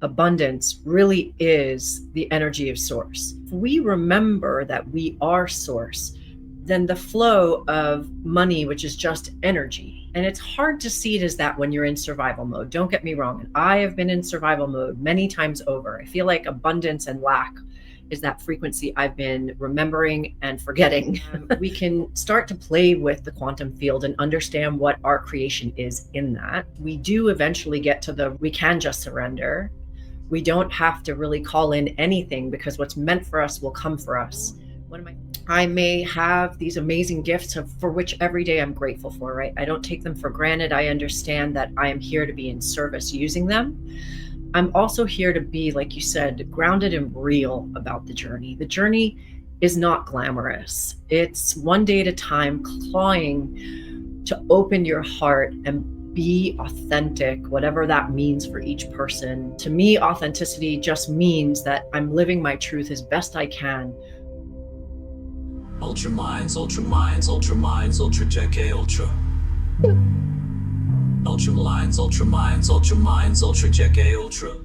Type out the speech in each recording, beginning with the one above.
abundance really is the energy of source. If we remember that we are source, then the flow of money, which is just energy, and it's hard to see it as that when you're in survival mode. Don't get me wrong. I have been in survival mode many times over. I feel like abundance and lack is that frequency I've been remembering and forgetting. We can start to play with the quantum field and understand what our creation is in that. We do eventually get to we can just surrender. We don't have to really call in anything because what's meant for us will come for us. I may have these amazing gifts for which every day I'm grateful for, right? I don't take them for granted. I understand that I am here to be in service using them. I'm also here to be, like you said, grounded and real about the journey. The journey is not glamorous. It's one day at a time, clawing to open your heart and be authentic, whatever that means for each person. To me, authenticity just means that I'm living my truth as best I can. Ultra minds, ultra minds, ultra minds, ultra JK, ultra. Ultra minds, ultra minds, ultra minds, ultra JK, ultra.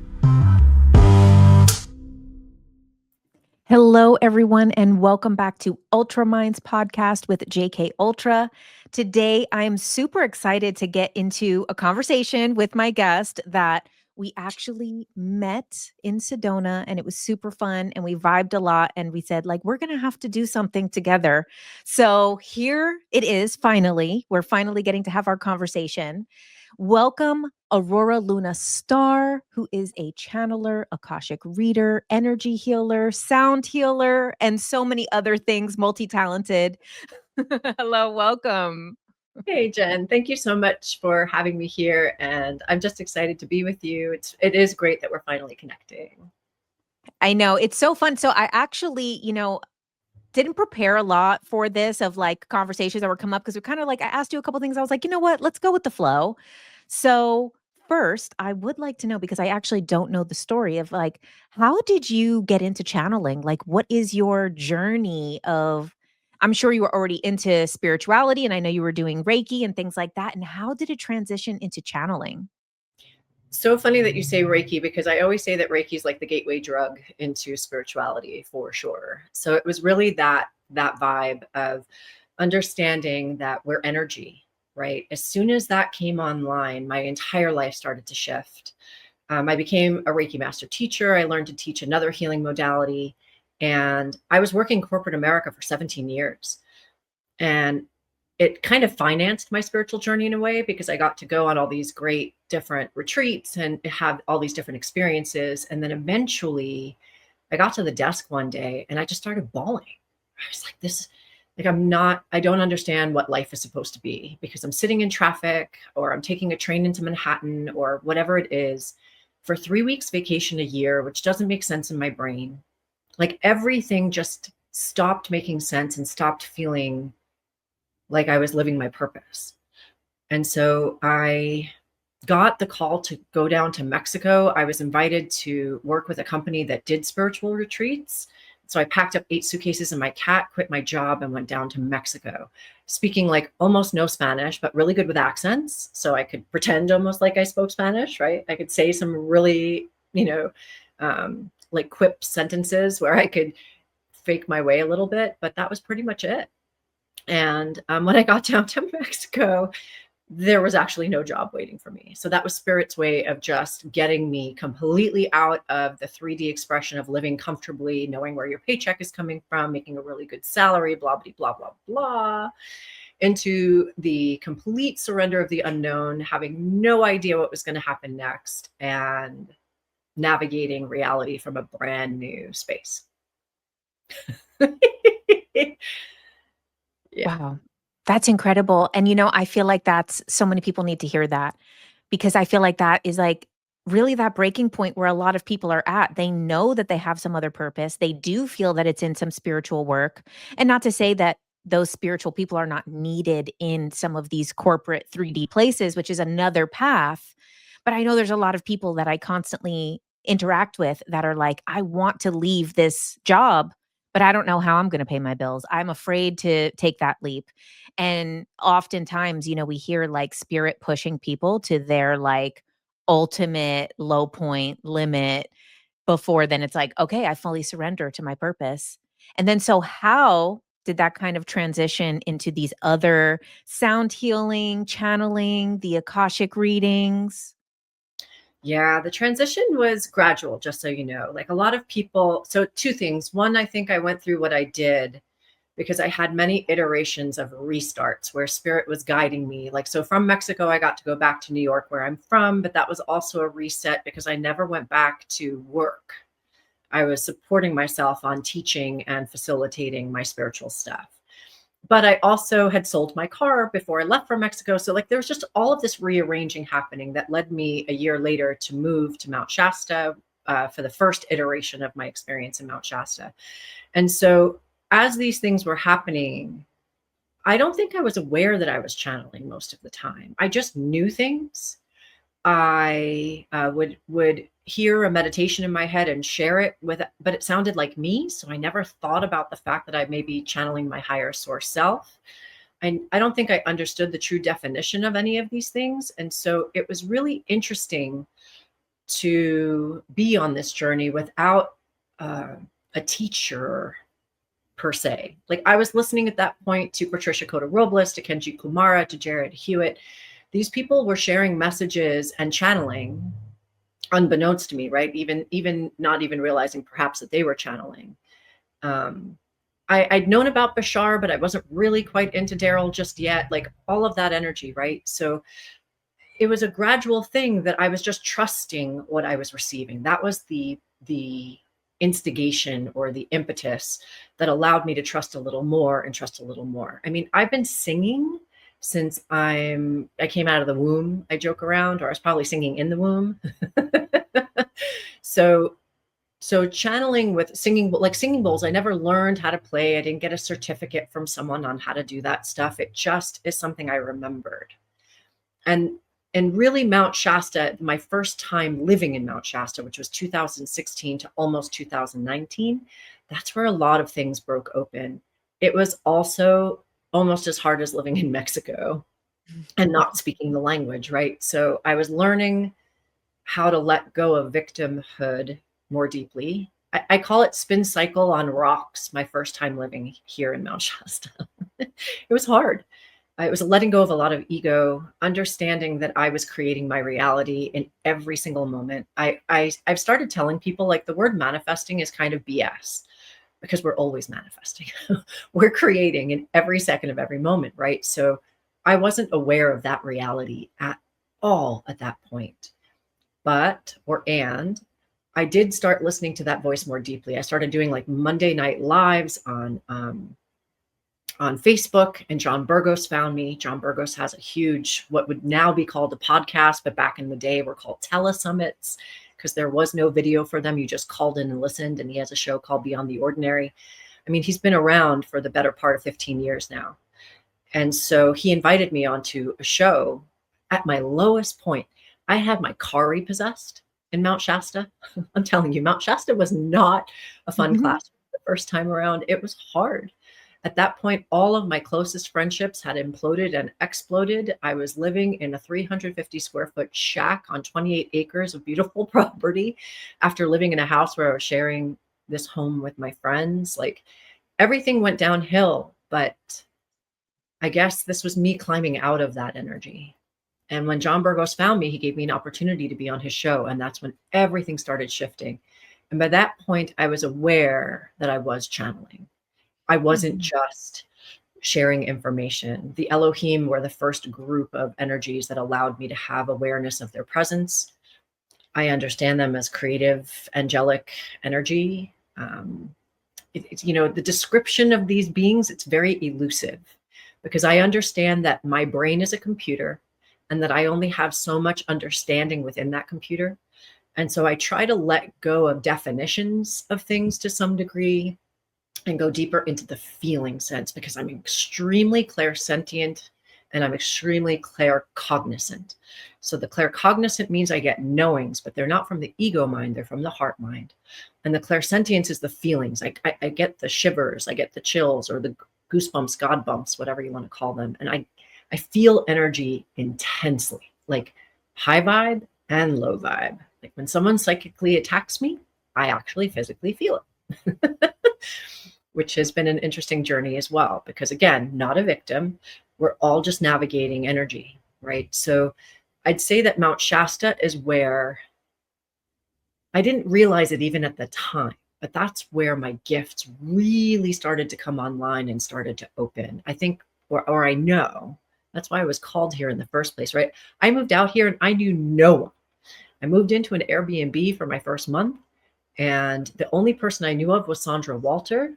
Hello, everyone, and welcome back to Ultra Minds podcast with JK Ultra. Today, I'm super excited to get into a conversation with my guest that we actually met in Sedona, and it was super fun, and we vibed a lot, and we said, we're going to have to do something together. So here it is, finally. We're finally getting to have our conversation. Welcome, Aurora Luna Star, who is a channeler, Akashic reader, energy healer, sound healer, and so many other things, multi-talented. Hello, welcome. Hey, Jen, thank you so much for having me here. And I'm just excited to be with you. It is great that we're finally connecting. I know, it's so fun. So I actually, didn't prepare a lot for this of conversations that were come up because we're kind of I asked you a couple things. I was like, you know what, let's go with the flow. So first, I would like to know, because I actually don't know the story of how did you get into channeling? What is your journey of, I'm sure you were already into spirituality and I know you were doing Reiki and things like that. And how did it transition into channeling? So funny that you say Reiki, because I always say that Reiki is like the gateway drug into spirituality for sure. So it was really that vibe of understanding that we're energy, right? As soon as that came online, my entire life started to shift. I became a Reiki master teacher. I learned to teach another healing modality. And I was working corporate America for 17 years. And it kind of financed my spiritual journey in a way, because I got to go on all these great different retreats and have all these different experiences. And then eventually I got to the desk one day and I just started bawling. I was like, I don't understand what life is supposed to be, because I'm sitting in traffic or I'm taking a train into Manhattan or whatever it is for 3 weeks vacation a year, which doesn't make sense in my brain. Like everything just stopped making sense and stopped feeling like I was living my purpose. And so I got the call to go down to Mexico. I was invited to work with a company that did spiritual retreats. So I packed up 8 suitcases and my cat, quit my job, and went down to Mexico, speaking almost no Spanish, but really good with accents. So I could pretend almost like I spoke Spanish, right? I could say some really, quip sentences where I could fake my way a little bit, but that was pretty much it. And when I got down to Mexico, there was actually no job waiting for me. So that was Spirit's way of just getting me completely out of the 3D expression of living comfortably, knowing where your paycheck is coming from, making a really good salary, blah, blah, blah, blah, blah, into the complete surrender of the unknown, having no idea what was going to happen next, and navigating reality from a brand new space. Yeah. Wow. That's incredible. And, I feel like that's so many people need to hear that, because I feel like that is really that breaking point where a lot of people are at. They know that they have some other purpose. They do feel that it's in some spiritual work. And not to say that those spiritual people are not needed in some of these corporate 3D places, which is another path. But I know there's a lot of people that I constantly interact with that are like, I want to leave this job, but I don't know how I'm going to pay my bills. I'm afraid to take that leap. And oftentimes, we hear spirit pushing people to their ultimate low point limit before then it's like, okay, I fully surrender to my purpose. And then so how did that kind of transition into these other sound healing, channeling, the Akashic readings? Yeah, the transition was gradual, just so you know. Like a lot of people, so two things. One, I think I went through what I did because I had many iterations of restarts where spirit was guiding me. Like, so from Mexico, I got to go back to New York, where I'm from, but that was also a reset because I never went back to work. I was supporting myself on teaching and facilitating my spiritual stuff. But I also had sold my car before I left for Mexico. So like there was just all of this rearranging happening that led me a year later to move to Mount Shasta for the first iteration of my experience in Mount Shasta. And so as these things were happening, I don't think I was aware that I was channeling most of the time. I just knew things. I would hear a meditation in my head and share it with, but it sounded like me. So I never thought about the fact that I may be channeling my higher source self. I don't think I understood the true definition of any of these things. And so it was really interesting to be on this journey without a teacher per se. Like I was listening at that point to Patricia Cota Robles, to Kenji Kumara, to Jared Hewitt. These people were sharing messages and channeling unbeknownst to me, right? Even not even realizing perhaps that they were channeling. I'd known about Bashar, but I wasn't really quite into Daryl just yet. Like all of that energy, right? So it was a gradual thing that I was just trusting what I was receiving. That was the instigation or the impetus that allowed me to trust a little more and trust a little more. I mean, I've been singing since I came out of the womb. I joke around, or I was probably singing in the womb. So channeling with singing, like singing bowls, I never learned how to play. I didn't get a certificate from someone on how to do that stuff. It just is something I remembered. And really Mount Shasta, my first time living in Mount Shasta, which was 2016 to almost 2019, that's where a lot of things broke open. It was also almost as hard as living in Mexico and not speaking the language, right? So I was learning how to let go of victimhood more deeply. I call it spin cycle on rocks, my first time living here in Mount Shasta. It was hard. It was letting go of a lot of ego, understanding that I was creating my reality in every single moment. I've started telling people like the word manifesting is kind of BS because we're always manifesting. We're creating in every second of every moment, right? So I wasn't aware of that reality at all at that point. And I did start listening to that voice more deeply. I started doing like Monday night lives on Facebook, and John Burgos found me. John Burgos has a huge, what would now be called a podcast, but back in the day were called telesummits because there was no video for them. You just called in and listened. And he has a show called Beyond the Ordinary. I mean, he's been around for the better part of 15 years now. And so he invited me onto a show at my lowest point. I had my car repossessed in Mount Shasta. I'm telling you, Mount Shasta was not a fun class the first time around. It was hard. At that point, all of my closest friendships had imploded and exploded. I was living in a 350 square foot shack on 28 acres of beautiful property after living in a house where I was sharing this home with my friends. Like everything went downhill, but I guess this was me climbing out of that energy. And when John Burgos found me, he gave me an opportunity to be on his show. And that's when everything started shifting. And by that point, I was aware that I was channeling. I wasn't just sharing information. The Elohim were the first group of energies that allowed me to have awareness of their presence. I understand them as creative, angelic energy. It's, the description of these beings, it's very elusive because I understand that my brain is a computer and that I only have so much understanding within that computer. And so I try to let go of definitions of things to some degree and go deeper into the feeling sense because I'm extremely clairsentient and I'm extremely claircognizant. So the claircognizant means I get knowings, but they're not from the ego mind, they're from the heart mind. And the clairsentience is the feelings. I get the shivers, I get the chills or the goosebumps, God bumps, whatever you want to call them. And I feel energy intensely, like high vibe and low vibe. Like when someone psychically attacks me, I actually physically feel it, which has been an interesting journey as well, because again, not a victim. We're all just navigating energy, right? So I'd say that Mount Shasta is where I didn't realize it even at the time, but that's where my gifts really started to come online and started to open. I think, or I know, that's why I was called here in the first place, right? I moved out here and I knew no one. I moved into an Airbnb for my first month, and the only person I knew of was Sandra Walter.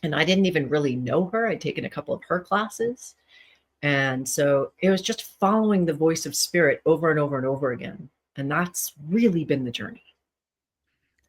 And I didn't even really know her. I'd taken a couple of her classes. And so it was just following the voice of spirit over and over and over again. And that's really been the journey.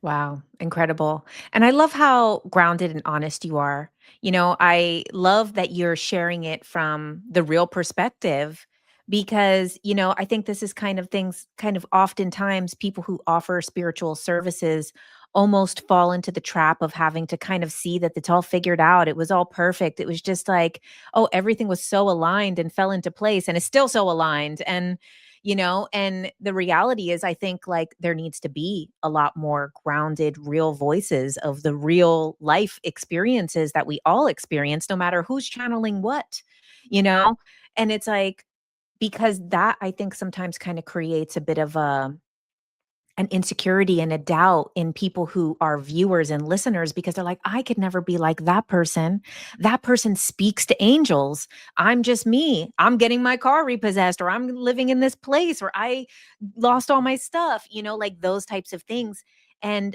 Wow, incredible. And I love how grounded and honest you are. I love that you're sharing it from the real perspective because, I think this is kind of things, kind of oftentimes people who offer spiritual services almost fall into the trap of having to kind of see that it's all figured out. It was all perfect. It was just like, oh, everything was so aligned and fell into place and is still so aligned. And the reality is, I think like there needs to be a lot more grounded, real voices of the real life experiences that we all experience, no matter who's channeling what, you know? And it's like, because that I think sometimes kind of creates a bit of an insecurity and a doubt in people who are viewers and listeners because they're like, I could never be like that person. That person speaks to angels. I'm just me. I'm getting my car repossessed, or I'm living in this place, or I lost all my stuff, like those types of things. And,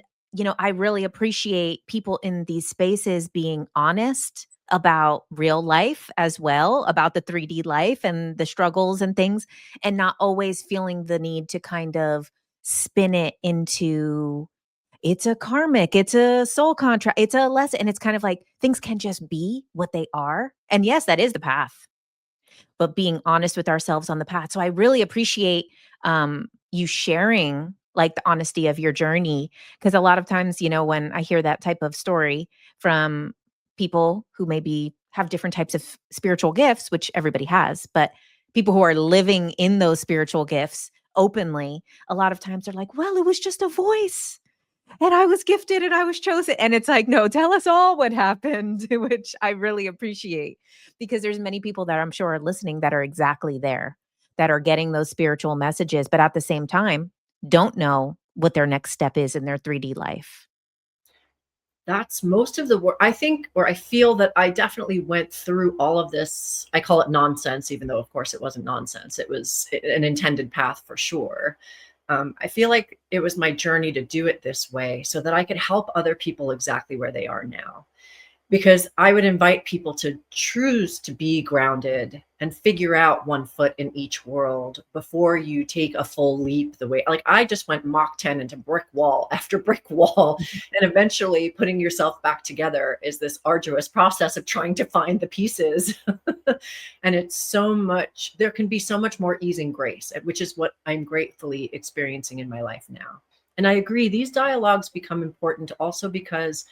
I really appreciate people in these spaces being honest about real life as well, about the 3D life and the struggles and things, and not always feeling the need to kind of spin it into it's a karmic, it's a soul contract, it's a lesson. And it's kind of like things can just be what they are. And yes, that is the path, but being honest with ourselves on the path. So I really appreciate you sharing like the honesty of your journey. Because a lot of times, when I hear that type of story from people who maybe have different types of spiritual gifts, which everybody has, but people who are living in those spiritual gifts openly, a lot of times they're like, well, it was just a voice and I was gifted and I was chosen. And it's like, no, tell us all what happened, which I really appreciate because there's many people that I'm sure are listening that are exactly there, that are getting those spiritual messages, but at the same time, don't know what their next step is in their 3D life. That's most of the work. I think, or I feel that I definitely went through all of this. I call it nonsense, even though, of course, it wasn't nonsense. It was an intended path for sure. I feel like it was my journey to do it this way so that I could help other people exactly where they are now. Because I would invite people to choose to be grounded and figure out one foot in each world before you take a full leap the way, like I just went Mach 10 into brick wall after brick wall. And eventually putting yourself back together is this arduous process of trying to find the pieces. And it's so much, there can be so much more ease and grace, which is what I'm gratefully experiencing in my life now. And I agree, these dialogues become important also because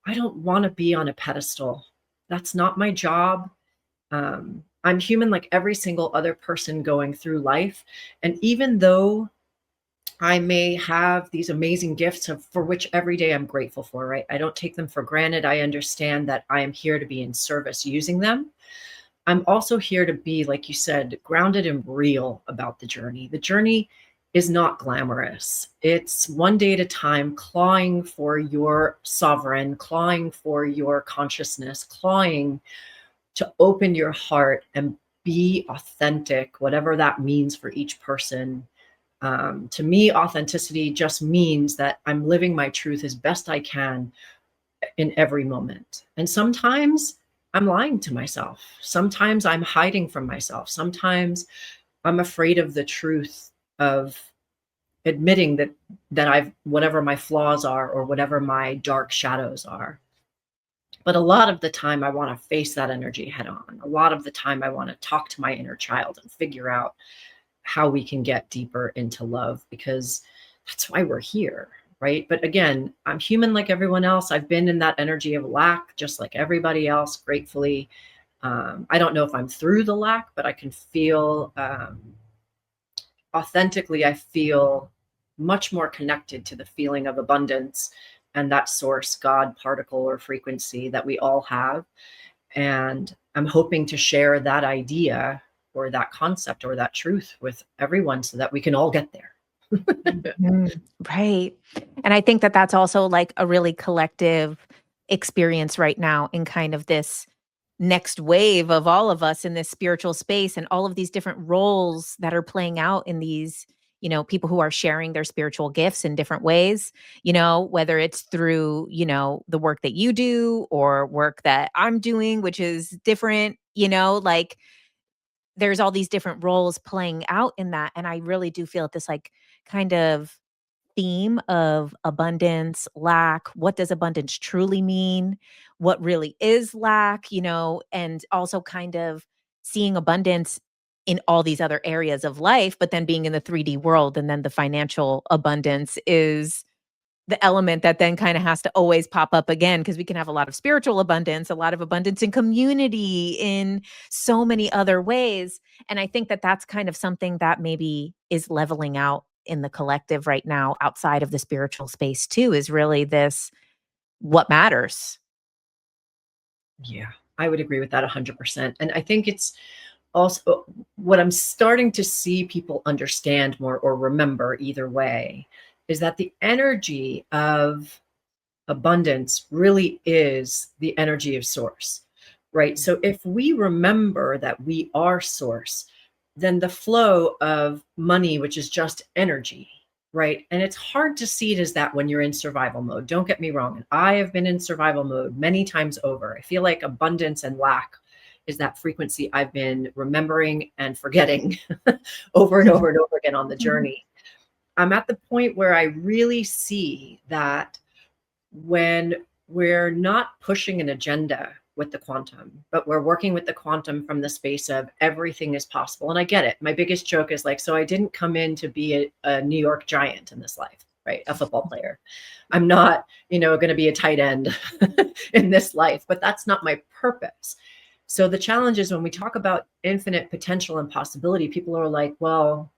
I don't want to be on a pedestal. That's not my job. I'm human like every single other person going through life. And even though I may have these amazing gifts for which every day I'm grateful for, right? I don't take them for granted. I understand that I am here to be in service using them. I'm also here to be, like you said, grounded and real about the journey. The journey is not glamorous. It's one day at a time, clawing for your sovereign, clawing for your consciousness, clawing to open your heart and be authentic, whatever that means for each person. To me, authenticity just means that I'm living my truth as best I can in every moment. And sometimes I'm lying to myself. Sometimes I'm hiding from myself. Sometimes I'm afraid of the truth of admitting that I've, whatever my flaws are or whatever my dark shadows are. But a lot of the time I want to face that energy head on. A lot of the time I want to talk to my inner child and figure out how we can get deeper into love, because that's why we're here, right? But again, I'm human like everyone else. I've been in that energy of lack just like everybody else, gratefully. I don't know if I'm through the lack, but I can feel authentically, I feel much more connected to the feeling of abundance and that source, God, particle, or frequency that we all have. And I'm hoping to share that idea or that concept or that truth with everyone so that we can all get there. Mhm. Right. And I think that that's also like a really collective experience right now in kind of this next wave of all of us in this spiritual space and all of these different roles that are playing out in these, people who are sharing their spiritual gifts in different ways, whether it's through, the work that you do or work that I'm doing, which is different, like there's all these different roles playing out in that. And I really do feel this like kind of theme of abundance, lack. What does abundance truly mean? What really is lack, and also kind of seeing abundance in all these other areas of life, but then being in the 3D world. And then the financial abundance is the element that then kind of has to always pop up again, because we can have a lot of spiritual abundance, a lot of abundance in community, in so many other ways. And I think that that's kind of something that maybe is leveling out in the collective right now outside of the spiritual space too, is really this what matters. Yeah, I would agree with that 100%. And I think it's also what I'm starting to see people understand more or remember either way is that the energy of abundance really is the energy of source, right? So if we remember that we are source, then the flow of money, which is just energy, right? And it's hard to see it as that when you're in survival mode. Don't get me wrong. And I have been in survival mode many times over. I feel like abundance and lack is that frequency I've been remembering and forgetting over and over and over again on the journey. I'm at the point where I really see that when we're not pushing an agenda with the quantum, but we're working with the quantum from the space of everything is possible. And I get it. My biggest joke is like, so I didn't come in to be a New York Giant in this life, right? A football player. I'm not, going to be a tight end in this life, but that's not my purpose. So the challenge is when we talk about infinite potential and possibility, people are like, well,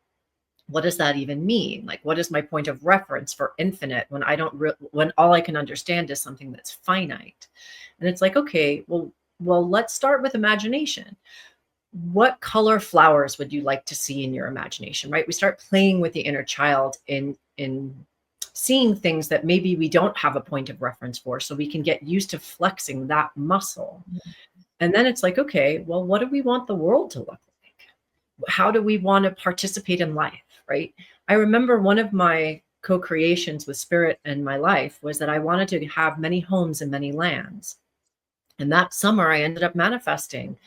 what does that even mean? Like, what is my point of reference for infinite when when all I can understand is something that's finite? And it's like, okay, well, let's start with imagination. What color flowers would you like to see in your imagination, right? We start playing with the inner child in seeing things that maybe we don't have a point of reference for, so we can get used to flexing that muscle. And then it's like, okay, well, what do we want the world to look like? How do we want to participate in life, right? I remember one of my co-creations with spirit in my life was that I wanted to have many homes and many lands. And that summer I ended up manifesting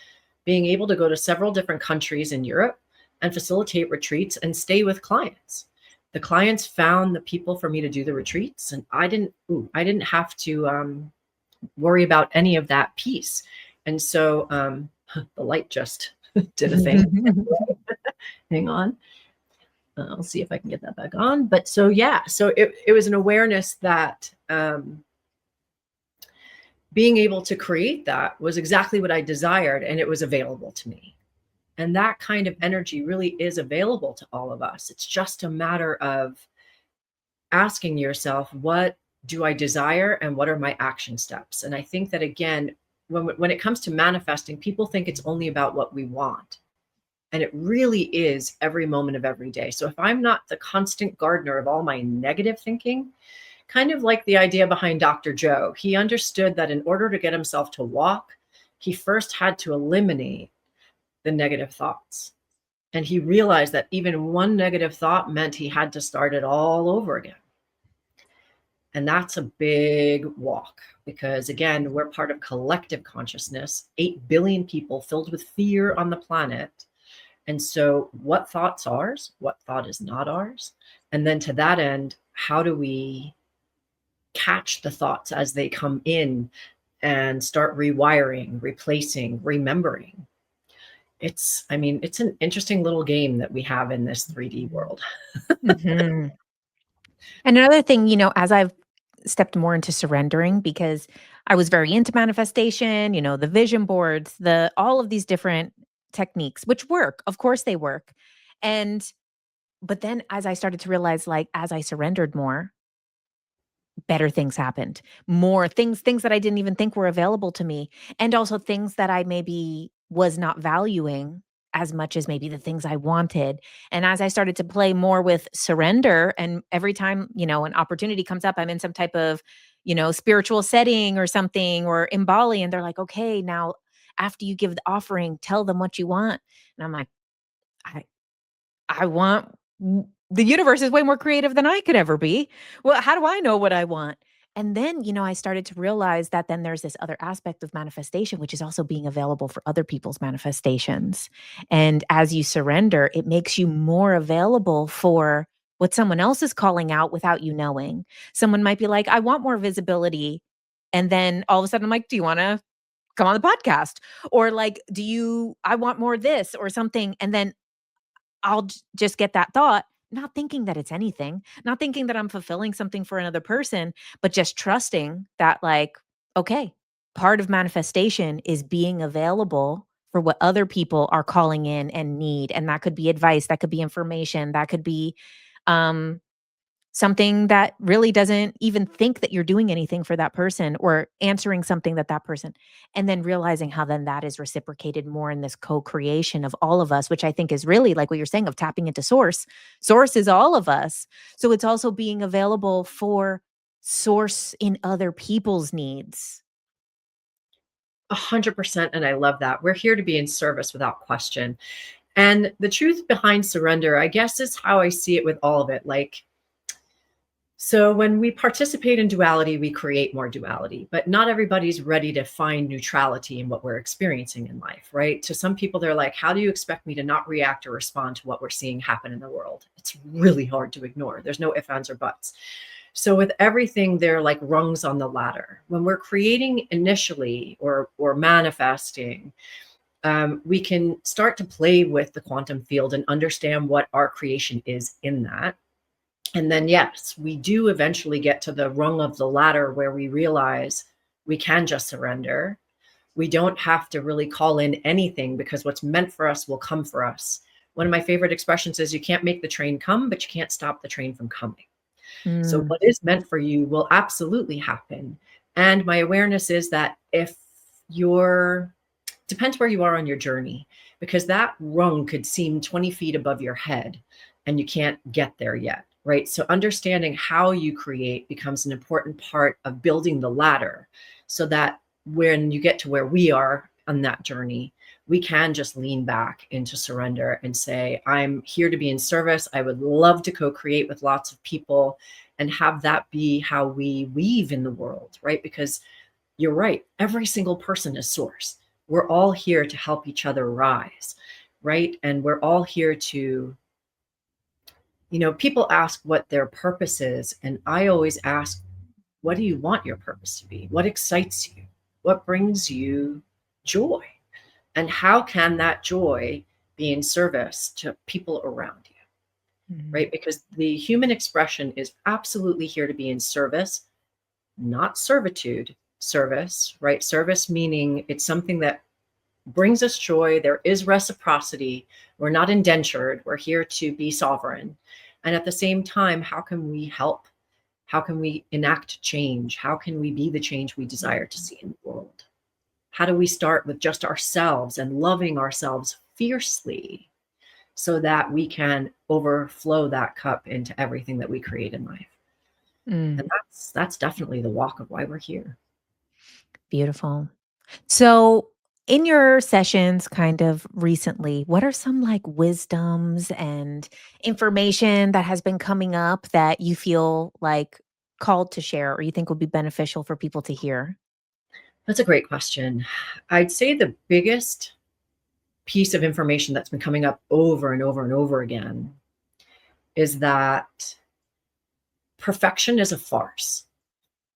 being able to go to several different countries in Europe and facilitate retreats and stay with clients. The clients found the people for me to do the retreats, and I didn't have to worry about any of that piece. And so the light just did a thing. Hang on. I'll see if I can get that back on. But so, yeah, so it was an awareness that being able to create that was exactly what I desired, and it was available to me. And that kind of energy really is available to all of us. It's just a matter of asking yourself, what do I desire and what are my action steps? And I think that, again, when it comes to manifesting, people think it's only about what we want. And it really is every moment of every day. So if I'm not the constant gardener of all my negative thinking, kind of like the idea behind Dr. Joe, he understood that in order to get himself to walk, he first had to eliminate the negative thoughts. And he realized that even one negative thought meant he had to start it all over again. And that's a big walk because, again, we're part of collective consciousness, 8 billion people filled with fear on the planet. And so what thought's ours? What thought is not ours? And then to that end, how do we catch the thoughts as they come in and start rewiring, replacing, remembering? It's an interesting little game that we have in this 3D world. Mhm. And another thing, as I've stepped more into surrendering, because I was very into manifestation, the vision boards, all of these different techniques, which work. Of course they work. And but then as I started to realize, like, as I surrendered more, better things happened. More things that I didn't even think were available to me, and also things that I maybe was not valuing as much as maybe the things I wanted. And as I started to play more with surrender, and every time, an opportunity comes up, I'm in some type of, spiritual setting or something, or in Bali, and they're like, "Okay, now after you give the offering, tell them what you want." And I'm like, I I want the universe is way more creative than I could ever be. Well, how do I know what I want? And then, I started to realize that then there's this other aspect of manifestation, which is also being available for other people's manifestations. And as you surrender, it makes you more available for what someone else is calling out without you knowing. Someone might be like, "I want more visibility." And then all of a sudden I'm like, "Do you want to come on the podcast?" Or like, I want more of this or something. And then I'll just get that thought, not thinking that it's anything, not thinking that I'm fulfilling something for another person, but just trusting that, like, okay, part of manifestation is being available for what other people are calling in and need. And that could be advice, that could be information, that could be um something that really doesn't even think that you're doing anything for that person, or answering something that that person, and then realizing how then that is reciprocated more in this co-creation of all of us, which I think is really like what you're saying of tapping into source. Source is all of us. So it's also being available for source in other people's needs. 100%. And I love that. We're here to be in service without question. And the truth behind surrender, I guess, is how I see it with all of it. Like, so when we participate in duality, we create more duality, but not everybody's ready to find neutrality in what we're experiencing in life, right? To some people, they're like, how do you expect me to not react or respond to what we're seeing happen in the world? It's really hard to ignore. There's no ifs, ands, or buts. So with everything, they're like rungs on the ladder. When we're creating initially or manifesting, we can start to play with the quantum field and understand what our creation is in that. And then, yes, we do eventually get to the rung of the ladder where we realize we can just surrender. We don't have to really call in anything because what's meant for us will come for us. One of my favorite expressions is you can't make the train come, but you can't stop the train from coming. So Mm, what is meant for you will absolutely happen. And my awareness is that if you're, depends where you are on your journey, because that rung could seem 20 feet above your head and you can't get there yet, right? So understanding how you create becomes an important part of building the ladder so that when you get to where we are on that journey, we can just lean back into surrender and say, I'm here to be in service. I would love to co-create with lots of people and have that be how we weave in the world, right? Because you're right. Every single person is source. We're all here to help each other rise, right? And we're all here to, people ask what their purpose is. And I always ask, what do you want your purpose to be? What excites you? What brings you joy? And how can that joy be in service to people around you, mm, right? Because the human expression is absolutely here to be in service, not servitude. Service, right? Service meaning it's something that brings us joy. There is reciprocity. We're not indentured. We're here to be sovereign. And at the same time, how can we help? How can we enact change? How can we be the change we desire to see in the world? How do we start with just ourselves and loving ourselves fiercely so that we can overflow that cup into everything that we create in life? mm. And that's definitely the walk of why we're here. Beautiful. So, in your sessions kind of recently, what are some like wisdoms and information that has been coming up that you feel like called to share or you think would be beneficial for people to hear? That's a great question. I'd say the biggest piece of information that's been coming up over and over and over again is that perfection is a farce.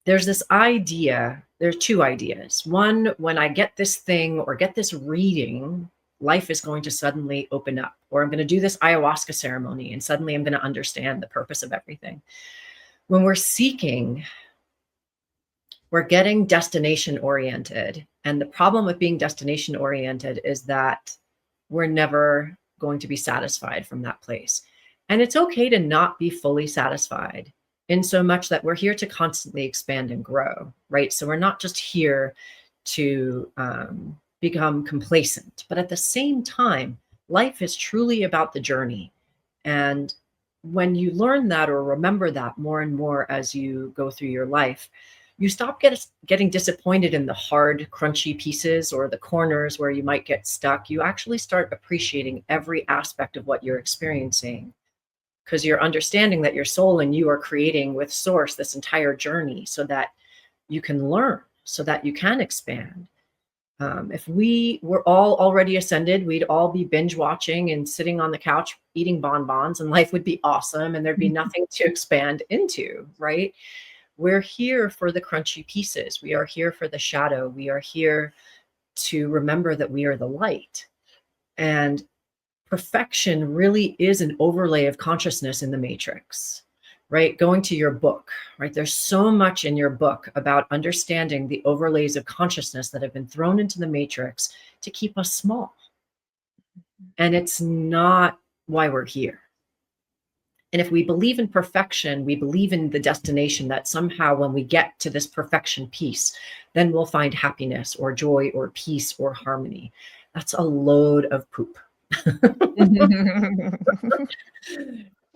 There's this idea, there's two ideas. One, when I get this thing or get this reading, life is going to suddenly open up, or I'm going to do this ayahuasca ceremony and suddenly I'm going to understand the purpose of everything. When we're seeking, we're getting destination oriented. And the problem with being destination oriented is that we're never going to be satisfied from that place. And it's okay to not be fully satisfied, in so much that we're here to constantly expand and grow, right? So we're not just here to become complacent, but at the same time, life is truly about the journey. And when you learn that or remember that more and more as you go through your life, you stop getting disappointed in the hard, crunchy pieces or the corners where you might get stuck. You actually start appreciating every aspect of what you're experiencing, because you're understanding that your soul and you are creating with source this entire journey so that you can learn, so that you can expand. If we were all already ascended, we'd all be binge watching and sitting on the couch eating bonbons, and life would be awesome and there'd be nothing to expand into, right? We're here for the crunchy pieces. We are here for the shadow. We are here to remember that we are the light. And perfection really is an overlay of consciousness in the matrix, right? Going to your book, right? There's so much in your book about understanding the overlays of consciousness that have been thrown into the matrix to keep us small. And it's not why we're here. And if we believe in perfection, we believe in the destination that somehow when we get to this perfection piece, then we'll find happiness or joy or peace or harmony. That's a load of poop.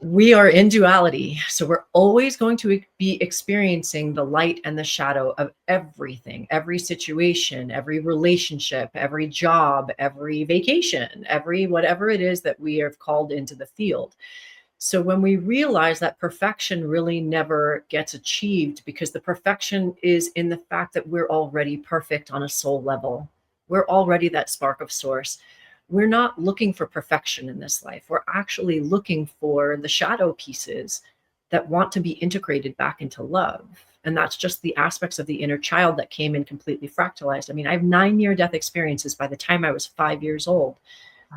We are in duality. So we're always going to be experiencing the light and the shadow of everything, every situation, every relationship, every job, every vacation, every whatever it is that we have called into the field. So when we realize that perfection really never gets achieved, because the perfection is in the fact that we're already perfect on a soul level. We're already that spark of source. We're not looking for perfection in this life. We're actually looking for the shadow pieces that want to be integrated back into love. And that's just the aspects of the inner child that came in completely fractalized. I mean, I have 9 near-death experiences by the time I was 5 years old.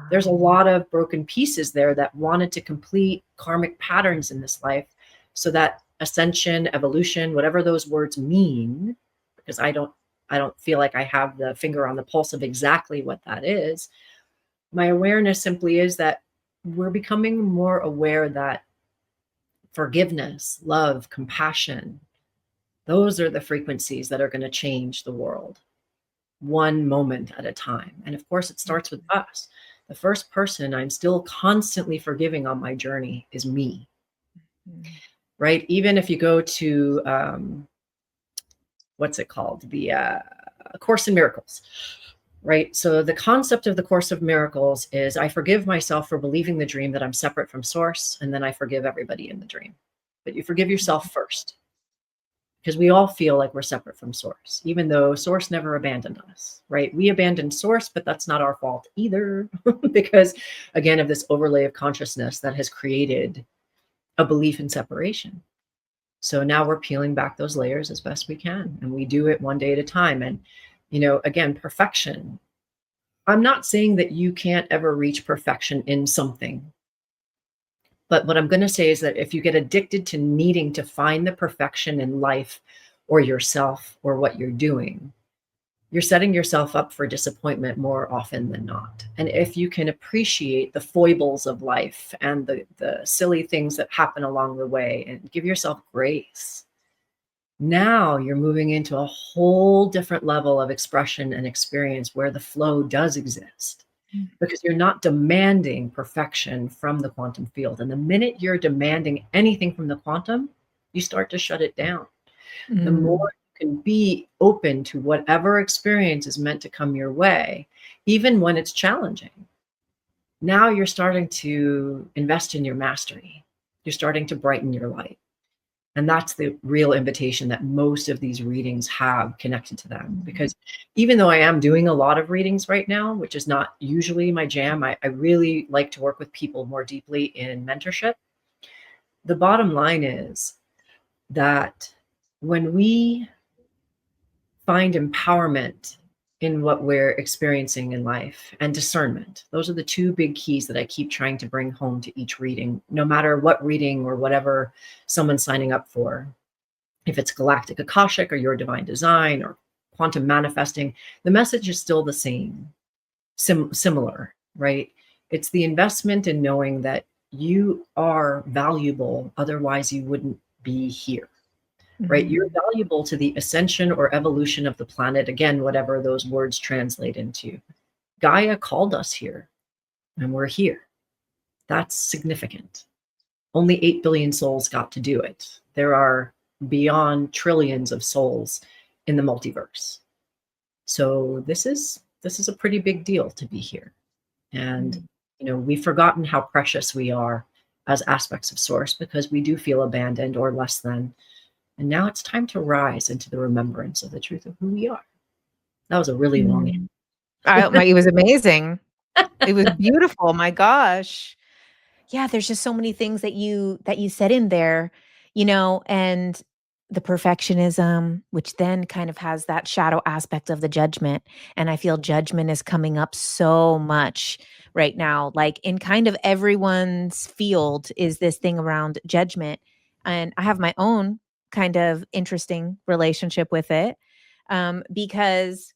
There's a lot of broken pieces there that wanted to complete karmic patterns in this life, so that ascension, evolution, whatever those words mean, because I don't feel like I have the finger on the pulse of exactly what that is. My awareness simply is that we're becoming more aware that forgiveness, love, compassion, those are the frequencies that are going to change the world one moment at a time. And of course, it starts with us. The first person I'm still constantly forgiving on my journey is me, right? Even if you go to, what's it called? The Course in Miracles, right? So the concept of the Course of Miracles is I forgive myself for believing the dream that I'm separate from source, and then I forgive everybody in the dream. But you forgive yourself first, because we all feel like we're separate from source, even though source never abandoned us, right? We abandoned source, but that's not our fault either, because again, of this overlay of consciousness that has created a belief in separation. So now we're peeling back those layers as best we can, and we do it one day at a time. And, you know, again, perfection. I'm not saying that you can't ever reach perfection in something. But what I'm going to say is that if you get addicted to needing to find the perfection in life or yourself or what you're doing, you're setting yourself up for disappointment more often than not. And if you can appreciate the foibles of life and the silly things that happen along the way and give yourself grace, now you're moving into a whole different level of expression and experience where the flow does exist. Because you're not demanding perfection from the quantum field. And the minute you're demanding anything from the quantum, you start to shut it down. The more you can be open to whatever experience is meant to come your way, even when it's challenging. Now you're starting to invest in your mastery. You're starting to brighten your light. And that's the real invitation that most of these readings have connected to them. Because even though I am doing a lot of readings right now, which is not usually my jam, I really like to work with people more deeply in mentorship. The bottom line is that when we find empowerment in what we're experiencing in life and discernment, those are the two big keys that I keep trying to bring home to each reading, no matter what reading or whatever someone's signing up for. If it's Galactic Akashic or Your Divine Design or Quantum Manifesting, the message is still the same, similar, right? It's the investment in knowing that you are valuable. Otherwise, you wouldn't be here, right? You're valuable to the ascension or evolution of the planet. Again, whatever those words translate into. Gaia called us here, and we're here. That's significant. Only 8 billion souls got to do it. There are beyond trillions of souls in the multiverse. So this is a pretty big deal to be here. And we've forgotten how precious we are as aspects of source because we do feel abandoned or less than. And now it's time to rise into the remembrance of the truth of who we are. That was a really long answer. It was amazing. It was beautiful. My gosh. Yeah, there's just so many things that you said in there, and the perfectionism, which then kind of has that shadow aspect of the judgment. And I feel judgment is coming up so much right now. Like in kind of everyone's field is this thing around judgment. And I have my own kind of interesting relationship with it. Because,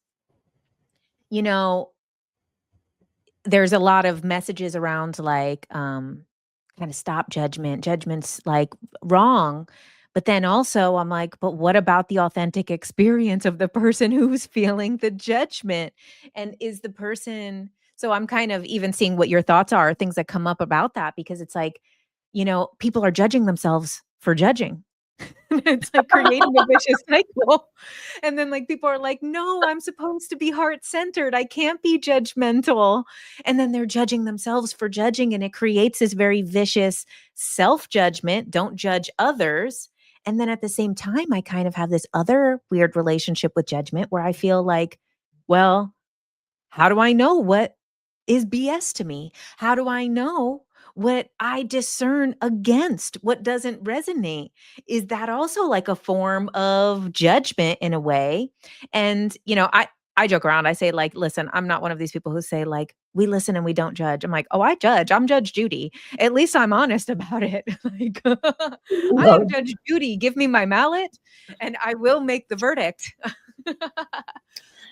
there's a lot of messages around like kind of stop judgment. Judgment's like wrong. But then also I'm like, but what about the authentic experience of the person who's feeling the judgment? And is the person, so I'm kind of even seeing what your thoughts are, things that come up about that, because it's like, people are judging themselves for judging. It's like creating a vicious cycle. And then like people are like, no, I'm supposed to be heart-centered. I can't be judgmental. And then they're judging themselves for judging. And it creates this very vicious self-judgment. Don't judge others. And then at the same time, I kind of have this other weird relationship with judgment where I feel like, well, how do I know what is BS to me? How do I know what I discern against? What doesn't resonate? Is that also like a form of judgment in a way? And, I joke around. I say, like, listen, I'm not one of these people who say, like, we listen and we don't judge. I'm like, oh, I judge. I'm Judge Judy. At least I'm honest about it. Like, I am Judge Judy. Give me my mallet and I will make the verdict.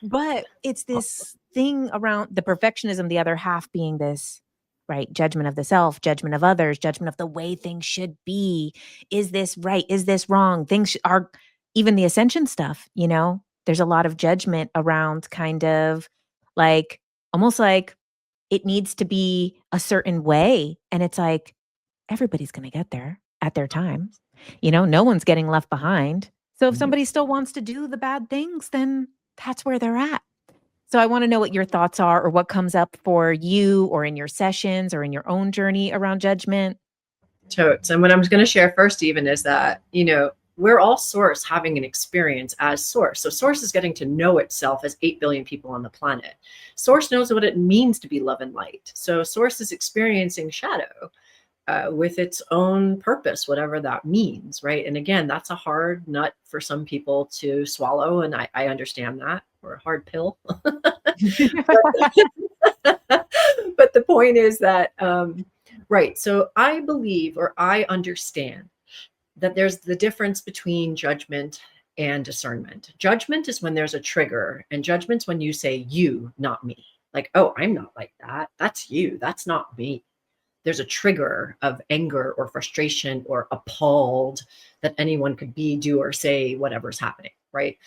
But it's this thing around the perfectionism, the other half being this, right? Judgment of the self, judgment of others, judgment of the way things should be. Is this right? Is this wrong? Things are, even the ascension stuff, there's a lot of judgment around kind of like, almost like it needs to be a certain way. And it's like, everybody's going to get there at their time. No one's getting left behind. So if somebody still wants to do the bad things, then that's where they're at. So I want to know what your thoughts are, or what comes up for you or in your sessions or in your own journey around judgment. Totes. And what I'm going to share first, even, is that, we're all source having an experience as source. So source is getting to know itself as 8 billion people on the planet. Source knows what it means to be love and light. So source is experiencing shadow with its own purpose, whatever that means, right? And again, that's a hard nut for some people to swallow. And I understand that, or a hard pill. But the point is that, right. So I believe, or I understand, that there's the difference between judgment and discernment. Judgment is when there's a trigger, and judgment's when you say you, not me. Like, oh, I'm not like that. That's you. That's not me. There's a trigger of anger or frustration or appalled that anyone could be, do, or say whatever's happening, right?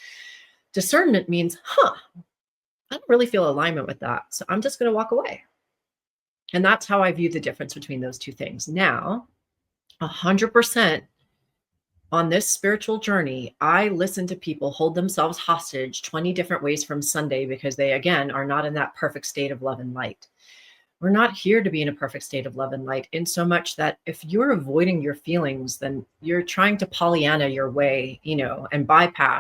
Discernment means, I don't really feel alignment with that, so I'm just going to walk away. And that's how I view the difference between those two things. Now, 100% on this spiritual journey, I listen to people hold themselves hostage 20 different ways from Sunday because they, again, are not in that perfect state of love and light. We're not here to be in a perfect state of love and light, in so much that if you're avoiding your feelings, then you're trying to Pollyanna your way, and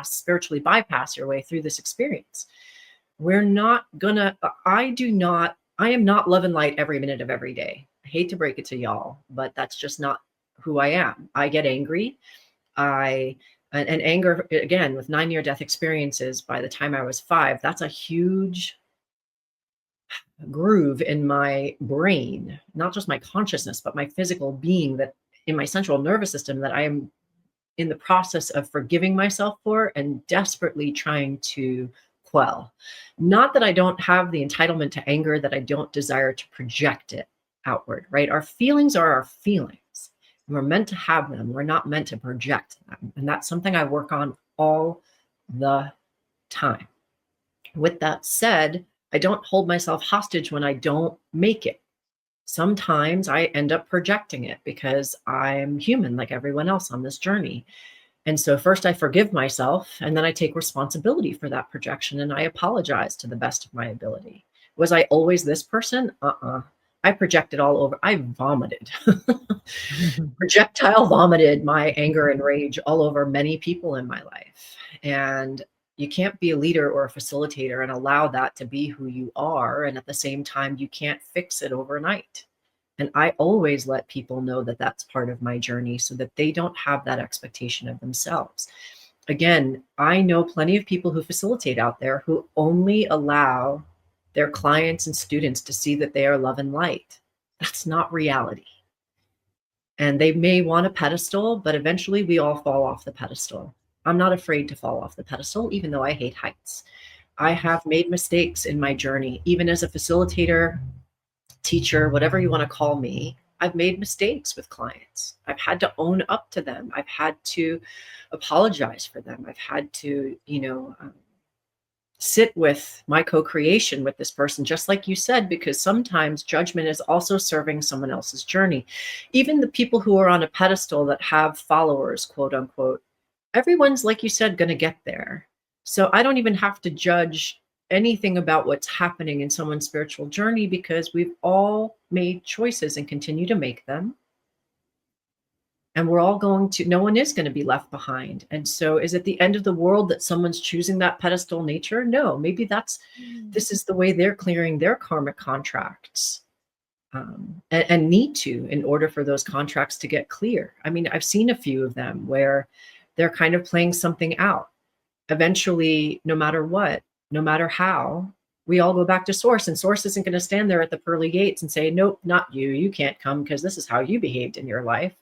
spiritually bypass your way through this experience. We're not gonna, I am not love and light every minute of every day. I hate to break it to y'all, but that's just not who I am. I get angry. And anger, again, with 9 near-death experiences by the time I was 5, that's a huge groove in my brain, not just my consciousness, but my physical being, that in my central nervous system, that I am in the process of forgiving myself for and desperately trying to quell. Not that I don't have the entitlement to anger, that I don't desire to project it outward, right? Our feelings are our feelings. We're meant to have them. We're not meant to project them. And that's something I work on all the time. With that said, I don't hold myself hostage when I don't make it. Sometimes I end up projecting it because I'm human like everyone else on this journey. And so first I forgive myself, and then I take responsibility for that projection, and I apologize to the best of my ability. Was I always this person? I projected all over. I vomited. Projectile vomited my anger and rage all over many people in my life. And you can't be a leader or a facilitator and allow that to be who you are. And at the same time, you can't fix it overnight. And I always let people know that that's part of my journey so that they don't have that expectation of themselves. Again, I know plenty of people who facilitate out there who only allow their clients and students to see that they are love and light. That's not reality. And they may want a pedestal, but eventually we all fall off the pedestal. I'm not afraid to fall off the pedestal, even though I hate heights. I have made mistakes in my journey, even as a facilitator, teacher, whatever you want to call me. I've made mistakes with clients. I've had to own up to them. I've had to apologize for them. I've had to, sit with my co-creation with this person, just like you said, because sometimes judgment is also serving someone else's journey. Even the people who are on a pedestal that have followers, quote unquote, everyone's, like you said, going to get there. So I don't even have to judge anything about what's happening in someone's spiritual journey, because we've all made choices and continue to make them. And we're all no one is going to be left behind. And so is it the end of the world that someone's choosing that pedestal nature? No, maybe this is the way they're clearing their karmic contracts, and need to, in order for those contracts to get clear. I mean, I've seen a few of them where they're kind of playing something out. Eventually, no matter what, no matter how, we all go back to source, and source isn't going to stand there at the pearly gates and say, nope, not you. You can't come because this is how you behaved in your life.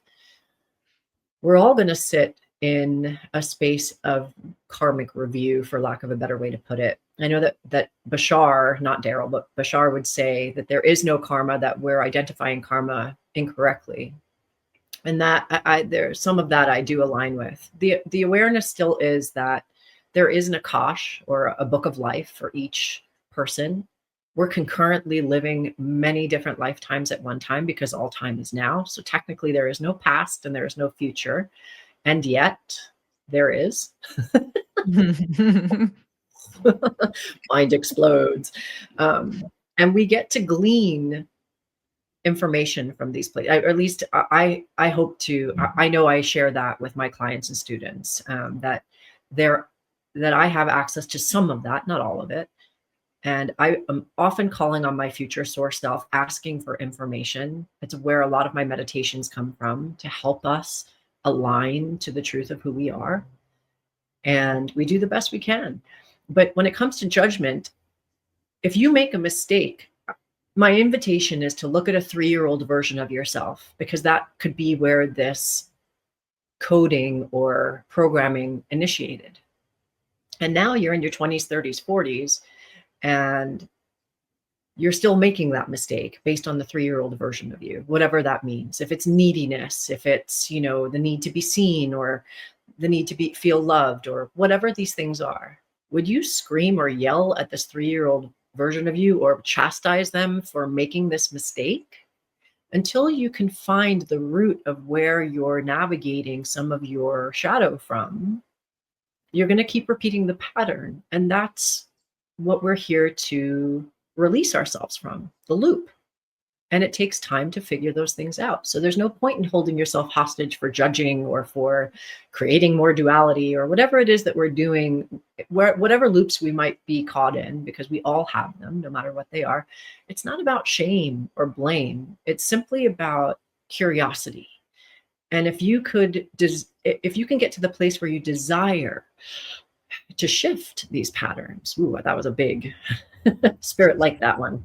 We're all going to sit in a space of karmic review, for lack of a better way to put it. I know that Bashar, not Daryl, but Bashar would say that there is no karma, that we're identifying karma incorrectly. And that there's some of that I do align with. The awareness still is that there is an Akash, or a book of life, for each person. We're concurrently living many different lifetimes at one time, because all time is now. So technically there is no past and there is no future. And yet there is. Mind explodes. And we get to glean information from these places, or at least I hope to. I know I share that with my clients and students, that I have access to some of that, not all of it. And I am often calling on my future source self, asking for information. It's where a lot of my meditations come from, to help us align to the truth of who we are. And we do the best we can. But when it comes to judgment, if you make a mistake, my invitation is to look at a 3-year-old version of yourself, because that could be where this coding or programming initiated. And now you're in your 20s, 30s, 40s, and you're still making that mistake based on the 3-year-old version of you, whatever that means. If it's neediness, if it's, the need to be seen, or the need to feel loved, or whatever these things are, would you scream or yell at this 3-year-old version of you, or chastise them for making this mistake? Until you can find the root of where you're navigating some of your shadow from, you're going to keep repeating the pattern. And that's what we're here to release ourselves from, the loop. And it takes time to figure those things out. So there's no point in holding yourself hostage for judging, or for creating more duality, or whatever it is that we're doing, whatever loops we might be caught in, because we all have them, no matter what they are. It's not about shame or blame. It's simply about curiosity. And if you can get to the place where you desire to shift these patterns. Ooh, that was a big spirit, like that one.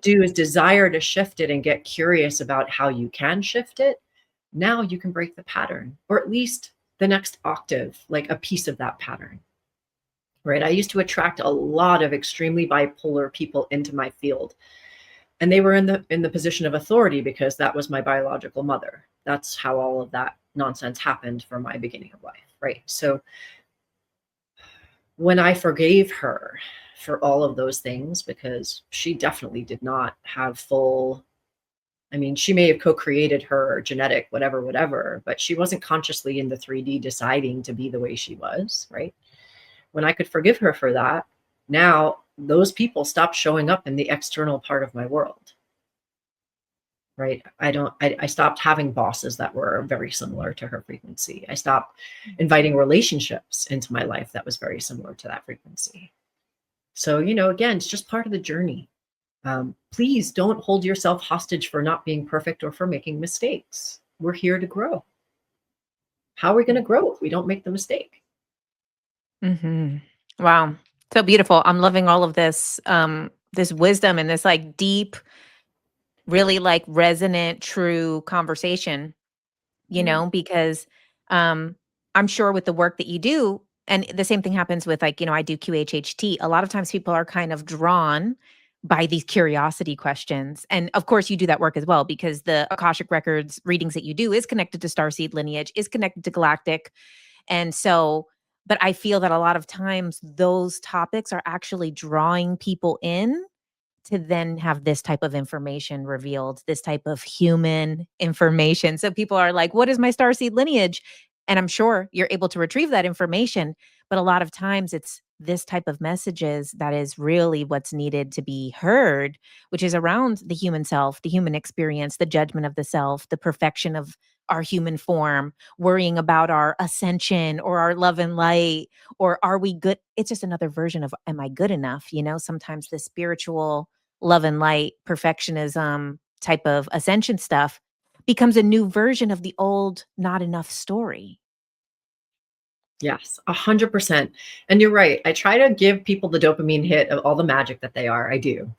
Do is desire to shift it and get curious about how you can shift it. Now you can break the pattern, or at least the next octave, like a piece of that pattern. Right? I used to attract a lot of extremely bipolar people into my field. And they were in the position of authority because that was my biological mother. That's how all of that nonsense happened for my beginning of life, right? So when I forgave her for all of those things, because she definitely did not have full, I mean, she may have co-created her genetic whatever, but she wasn't consciously in the 3D deciding to be the way she was, right? When I could forgive her for that, now those people stopped showing up in the external part of my world, right? I stopped having bosses that were very similar to her frequency. I stopped inviting relationships into my life that was very similar to that frequency. So, again, it's just part of the journey. Please don't hold yourself hostage for not being perfect or for making mistakes. We're here to grow. How are we going to grow if we don't make the mistake? Wow. So beautiful. I'm loving all of this, this wisdom and this like deep, really like resonant, true conversation, because I'm sure with the work that you do, and the same thing happens with like, I do QHHT. A lot of times people are kind of drawn by these curiosity questions. And of course you do that work as well, because the Akashic Records readings that you do is connected to Starseed lineage, is connected to galactic. And so, but I feel that a lot of times those topics are actually drawing people in to then have this type of information revealed, this type of human information. So people are like, what is my starseed lineage? And I'm sure you're able to retrieve that information. But a lot of times it's this type of messages that is really what's needed to be heard, which is around the human self, the human experience, the judgment of the self, the perfection of our human form, worrying about our ascension or our love and light, or are we good? It's just another version of, am I good enough? Sometimes the spiritual love and light, perfectionism type of ascension stuff becomes a new version of the old not enough story. Yes, 100%. And you're right. I try to give people the dopamine hit of all the magic that they are. I do.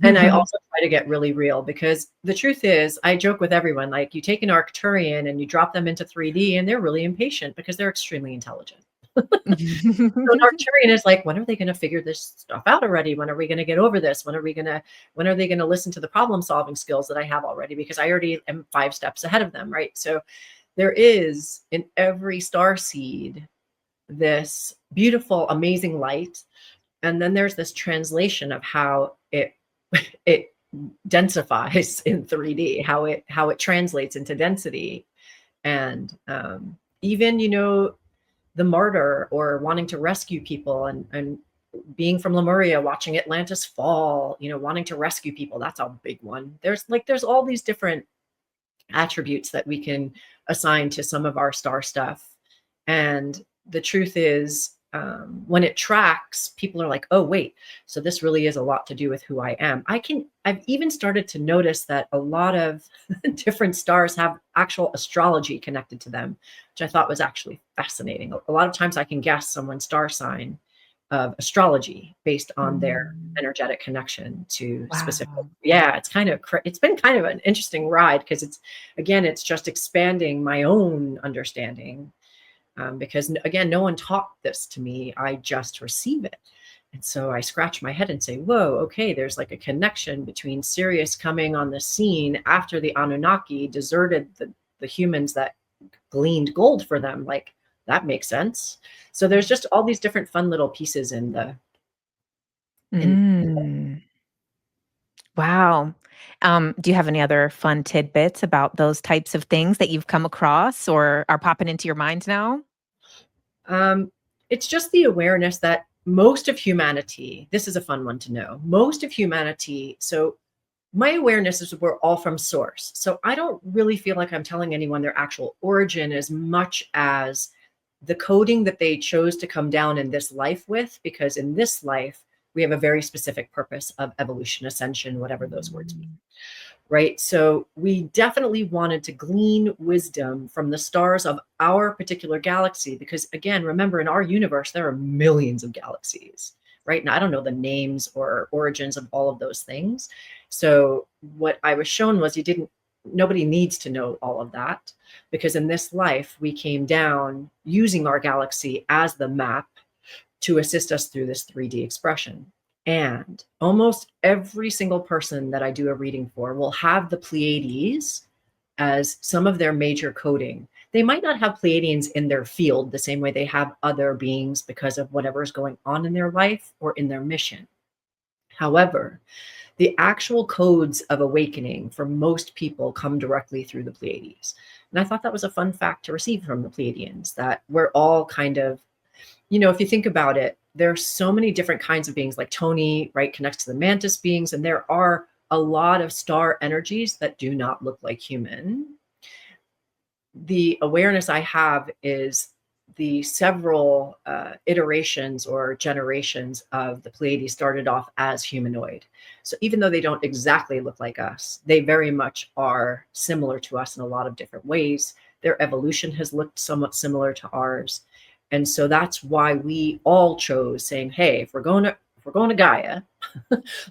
And I also try to get really real, because the truth is, I joke with everyone, like, you take an Arcturian and you drop them into 3D and they're really impatient because they're extremely intelligent. So an Arcturian is like, when are they going to figure this stuff out already? When are we going to get over this? When are they going to listen to the problem solving skills that I have already? Because I already am 5 steps ahead of them, right? So there is in every star seed this beautiful, amazing light. And then there's this translation of how it densifies in 3D, how it translates into density. And even, the martyr, or wanting to rescue people, and being from Lemuria, watching Atlantis fall, wanting to rescue people. That's a big one. There's all these different attributes that we can assign to some of our star stuff. And the truth is, when it tracks, people are like, oh, wait, so this really is a lot to do with who I am. I've even started to notice that a lot of different stars have actual astrology connected to them, which I thought was actually fascinating. A lot of times I can guess someone's star sign of astrology based on their energetic connection to specific. Wow. Yeah, it's been kind of an interesting ride, because it's just expanding my own understanding. Because again, no one taught this to me. I just receive it. And so I scratch my head and say, whoa, okay, there's like a connection between Sirius coming on the scene after the Anunnaki deserted the humans that gleaned gold for them. Like, that makes sense. So there's just all these different fun little pieces in the. Wow. Do you have any other fun tidbits about those types of things that you've come across or are popping into your mind now? It's just the awareness that most of humanity, this is a fun one to know, most of humanity. So my awareness is we're all from source. So I don't really feel like I'm telling anyone their actual origin as much as the coding that they chose to come down in this life with, because in this life, we have a very specific purpose of evolution, ascension, whatever those words mean. Right. So we definitely wanted to glean wisdom from the stars of our particular galaxy, because again, remember, in our universe, there are millions of galaxies, right? And I don't know the names or origins of all of those things. So what I was shown was nobody needs to know all of that, because in this life, we came down using our galaxy as the map to assist us through this 3D expression. And almost every single person that I do a reading for will have the Pleiades as some of their major coding. They might not have Pleiadians in their field the same way they have other beings because of whatever is going on in their life or in their mission. However, the actual codes of awakening for most people come directly through the Pleiades. And I thought that was a fun fact to receive from the Pleiadians, that we're all kind of, if you think about it, there are so many different kinds of beings, like Tony, right, connects to the mantis beings. And there are a lot of star energies that do not look like human. The awareness I have is the several iterations or generations of the Pleiades started off as humanoid. So even though they don't exactly look like us, they very much are similar to us in a lot of different ways. Their evolution has looked somewhat similar to ours. And so that's why we all chose saying, hey, if we're going to Gaia,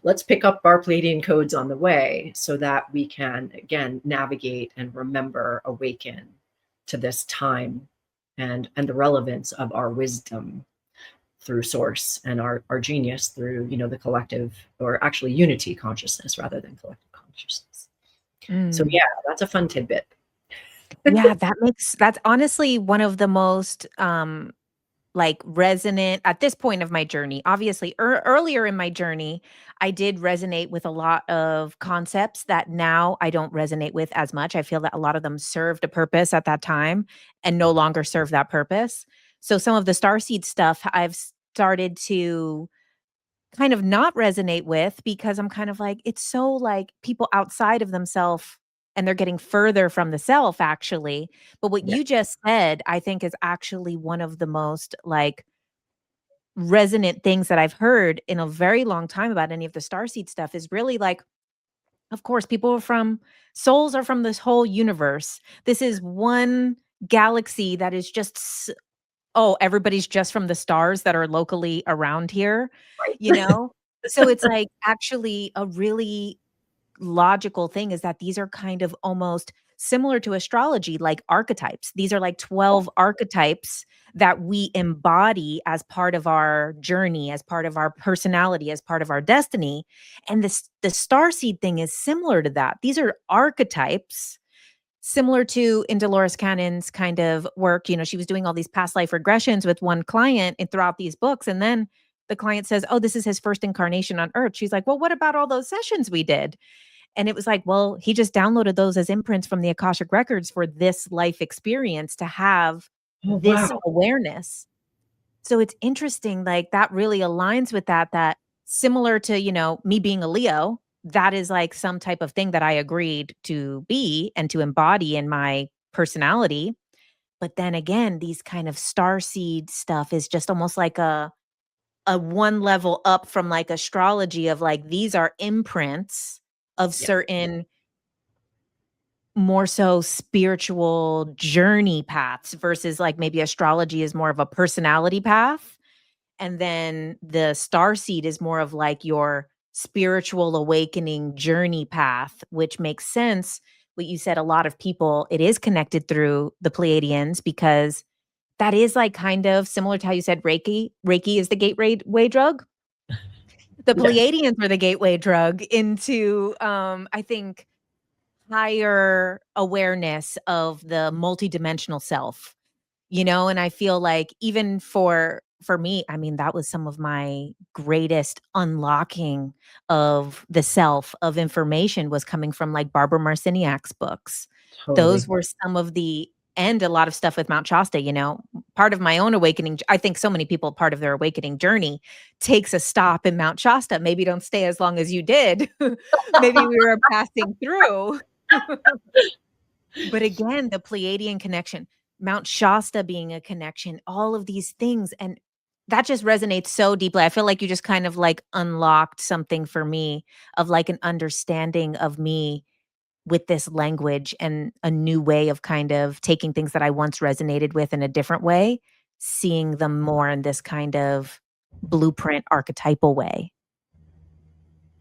let's pick up our Pleiadian codes on the way so that we can, again, navigate and remember, awaken to this time and the relevance of our wisdom through source and our genius through, the collective, or actually unity consciousness rather than collective consciousness. So yeah, that's a fun tidbit. Yeah, that's honestly one of the most like resonant at this point of my journey. Obviously, earlier in my journey, I did resonate with a lot of concepts that now I don't resonate with as much. I feel that a lot of them served a purpose at that time and no longer serve that purpose. So some of the starseed stuff I've started to kind of not resonate with, because I'm kind of like, it's so like people outside of themselves and they're getting further from the self actually. But what Yeah. you just said, I think is actually one of the most like resonant things that I've heard in a very long time about any of the starseed stuff is really like, of course, people are from souls are from this whole universe. This is one galaxy that is just everybody's just from the stars that are locally around here, you Right. know? So it's like actually a really logical thing is that these are kind of almost similar to astrology, like archetypes. These are like 12 archetypes that we embody as part of our journey, as part of our personality, as part of our destiny. And the starseed thing is similar to that. These are archetypes similar to in Dolores Cannon's kind of work. She was doing all these past life regressions with one client and throughout these books. And then the client says, oh, this is his first incarnation on earth. She's like, well, what about all those sessions we did? And it was like, well, he just downloaded those as imprints from the Akashic records for this life experience to have Oh, this wow. awareness. So it's interesting, like that really aligns with that similar to, me being a Leo, that is like some type of thing that I agreed to be and to embody in my personality. But then again, these kind of starseed stuff is just almost like a one level up from like astrology of like, these are imprints of Yeah. certain more so spiritual journey paths versus like maybe astrology is more of a personality path. And then the star seed is more of like your spiritual awakening journey path, which makes sense. What you said, a lot of people, it is connected through the Pleiadians because that is like kind of similar to how you said Reiki. Reiki is the gateway drug. The Yes. Pleiadians are the gateway drug into, I think, higher awareness of the multidimensional self. And I feel like even for me, I mean, that was some of my greatest unlocking of the self of information was coming from like Barbara Marciniak's books. Those Totally. were some of and a lot of stuff with Mount Shasta, part of my own awakening. I think so many people, part of their awakening journey takes a stop in Mount Shasta. Maybe don't stay as long as you did. Maybe we were passing through. But again, the Pleiadian connection, Mount Shasta being a connection, all of these things. And that just resonates so deeply. I feel like you just kind of like unlocked something for me of like an understanding of me with this language and a new way of kind of taking things that I once resonated with in a different way, seeing them more in this kind of blueprint archetypal way.